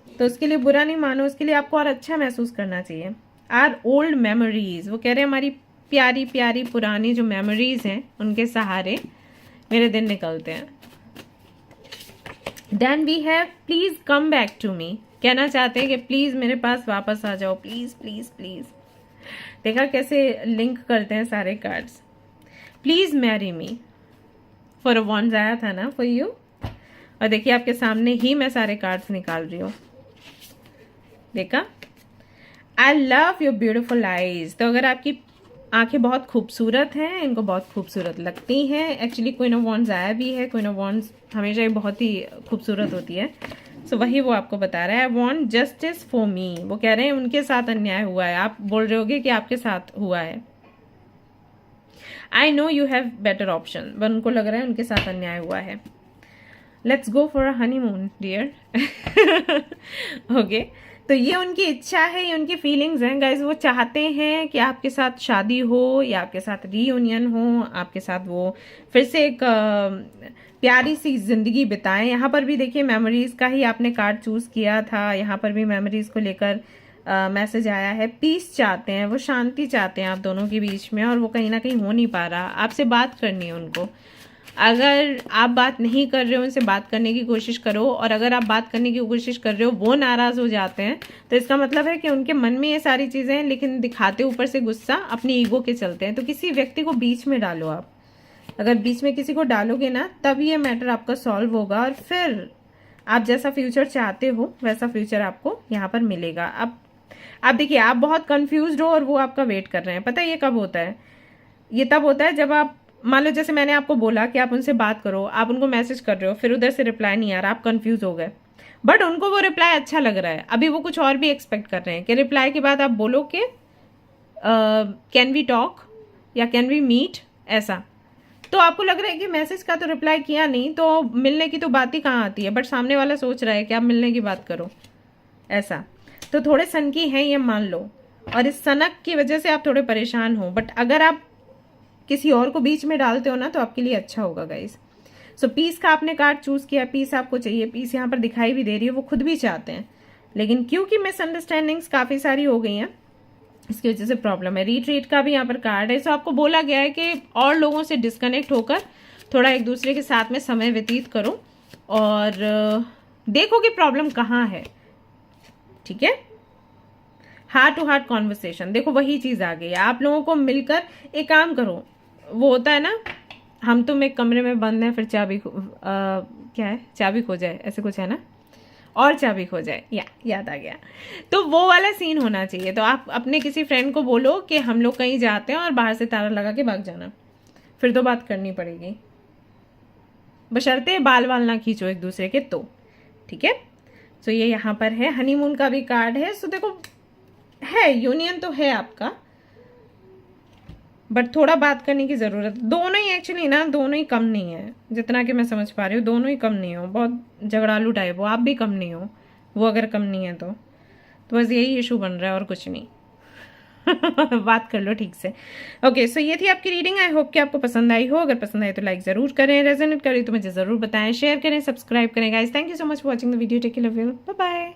तो उसके लिए बुरा नहीं मानो, उसके लिए आपको और अच्छा महसूस करना चाहिए। आर ओल्ड मेमोरीज, वो कह रहे हैं हमारी प्यारी प्यारी पुरानी जो मेमोरीज हैं उनके सहारे मेरे दिन निकलते हैं। Then we have please come back to me, कहना चाहते हैं कि प्लीज मेरे पास वापस आ जाओ, प्लीज प्लीज प्लीज। देखा कैसे लिंक करते हैं सारे cards. Please marry me, for a wands आया था ना फॉर यू। और देखिए आपके सामने ही मैं सारे कार्ड्स निकाल रही हूँ, देखा। I love your beautiful eyes. तो अगर आपकी आंखें बहुत खूबसूरत हैं, इनको बहुत खूबसूरत लगती हैं। एक्चुअली क्वीन ऑफ वॉन्ड्स आया भी है, क्वीन ऑफ वॉन्ड्स हमेशा ही बहुत ही खूबसूरत होती है। सो वही वो आपको बता रहा है। I want justice for me, वो कह रहे हैं उनके साथ अन्याय हुआ है। आप बोल रहे होगे कि आपके साथ हुआ है। I know you have better option, पर उनको लग रहा है उनके साथ अन्याय हुआ है। Let's go for a honeymoon dear. Okay, तो ये उनकी इच्छा है, ये उनकी फीलिंग्स हैं गाइज। वो चाहते हैं कि आपके साथ शादी हो या आपके साथ रीयूनियन हो, आपके साथ वो फिर से एक प्यारी सी जिंदगी बिताएं। यहाँ पर भी देखिए मेमोरीज का ही आपने कार्ड चूज किया था, यहाँ पर भी मेमोरीज को लेकर मैसेज आया है। पीस चाहते हैं, वो शांति चाहते हैं आप दोनों के बीच में, और वो कहीं ना कहीं हो नहीं पा रहा। आपसे बात करनी है उनको। अगर आप बात नहीं कर रहे हो, उनसे बात करने की कोशिश करो। और अगर आप बात करने की कोशिश कर रहे हो, वो नाराज हो जाते हैं, तो इसका मतलब है कि उनके मन में ये सारी चीजें हैं, लेकिन दिखाते ऊपर से गुस्सा अपनी ईगो के चलते हैं। तो किसी व्यक्ति को बीच में डालो आप। अगर बीच में किसी को डालोगे ना, तब ये मैटर आपका सॉल्व होगा, और फिर आप जैसा फ्यूचर चाहते हो वैसा फ्यूचर आपको यहाँ पर मिलेगा। अब देखिए, आप बहुत कंफ्यूज हो और वो आपका वेट कर रहे हैं। पता है ये कब होता है? ये तब होता है जब आप, मान लो जैसे मैंने आपको बोला कि आप उनसे बात करो, आप उनको मैसेज कर रहे हो, फिर उधर से रिप्लाई नहीं आ रहा, आप कंफ्यूज हो गए। बट उनको वो रिप्लाई अच्छा लग रहा है। अभी वो कुछ और भी एक्सपेक्ट कर रहे हैं कि रिप्लाई के बाद आप बोलो कि कैन वी टॉक या कैन वी मीट, ऐसा। तो आपको लग रहा है कि मैसेज का तो रिप्लाई किया नहीं, तो मिलने की तो बात ही कहाँ आती है। बट सामने वाला सोच रहा है कि आप मिलने की बात करो, ऐसा। तो थोड़े सनकी हैं ये, मान लो, और इस सनक की वजह से आप थोड़े परेशान हो। बट अगर आप किसी और को बीच में डालते हो ना, तो आपके लिए अच्छा होगा गाइस। सो पीस का आपने कार्ड चूज किया, पीस आपको चाहिए, पीस यहाँ पर दिखाई भी दे रही है, वो खुद भी चाहते हैं, लेकिन क्योंकि मिसअंडरस्टैंडिंग्स काफी सारी हो गई हैं, इसकी वजह से प्रॉब्लम है। रिट्रीट का भी यहाँ पर कार्ड है। सो आपको बोला गया है कि और लोगों से डिस्कनेक्ट होकर थोड़ा एक दूसरे के साथ में समय व्यतीत करो और देखो कि प्रॉब्लम कहाँ है, ठीक है। हार्ट टू हार्ट कॉन्वर्सेशन, देखो वही चीज आ गई है। आप लोगों को मिलकर एक काम करो, वो होता है ना, हम तुम एक कमरे में बंद हैं, फिर चाबी क्या है, चाबी खो जाए, ऐसे कुछ है ना, और चाबी खो जाए, याद आ गया। तो वो वाला सीन होना चाहिए। तो आप अपने किसी फ्रेंड को बोलो कि हम लोग कहीं जाते हैं और बाहर से ताला लगा के भाग जाना, फिर तो बात करनी पड़ेगी, बशर्ते बाल वाल ना खींचो एक दूसरे के, तो ठीक है। सो ये यहाँ पर है, हनीमून का भी कार्ड है। सो देखो है, यूनियन तो है आपका, बट थोड़ा बात करने की जरूरत। दोनों ही एक्चुअली ना, दोनों ही कम नहीं है, जितना कि मैं समझ पा रही हूँ, दोनों ही कम नहीं हो, बहुत झगड़ालू टाइप हो, आप भी कम नहीं हो, वो अगर कम नहीं है तो बस यही इशू बन रहा है और कुछ नहीं। बात कर लो ठीक से। ओके, सो ये थी आपकी रीडिंग। आई होप कि आपको पसंद आई हो। अगर पसंद आई तो लाइक जरूर करें, रेजोनेट करें तो मुझे जरूर बताएं, शेयर करें, सब्सक्राइब करें guys. Thank you so much for watching the video. Take care, love you, bye bye.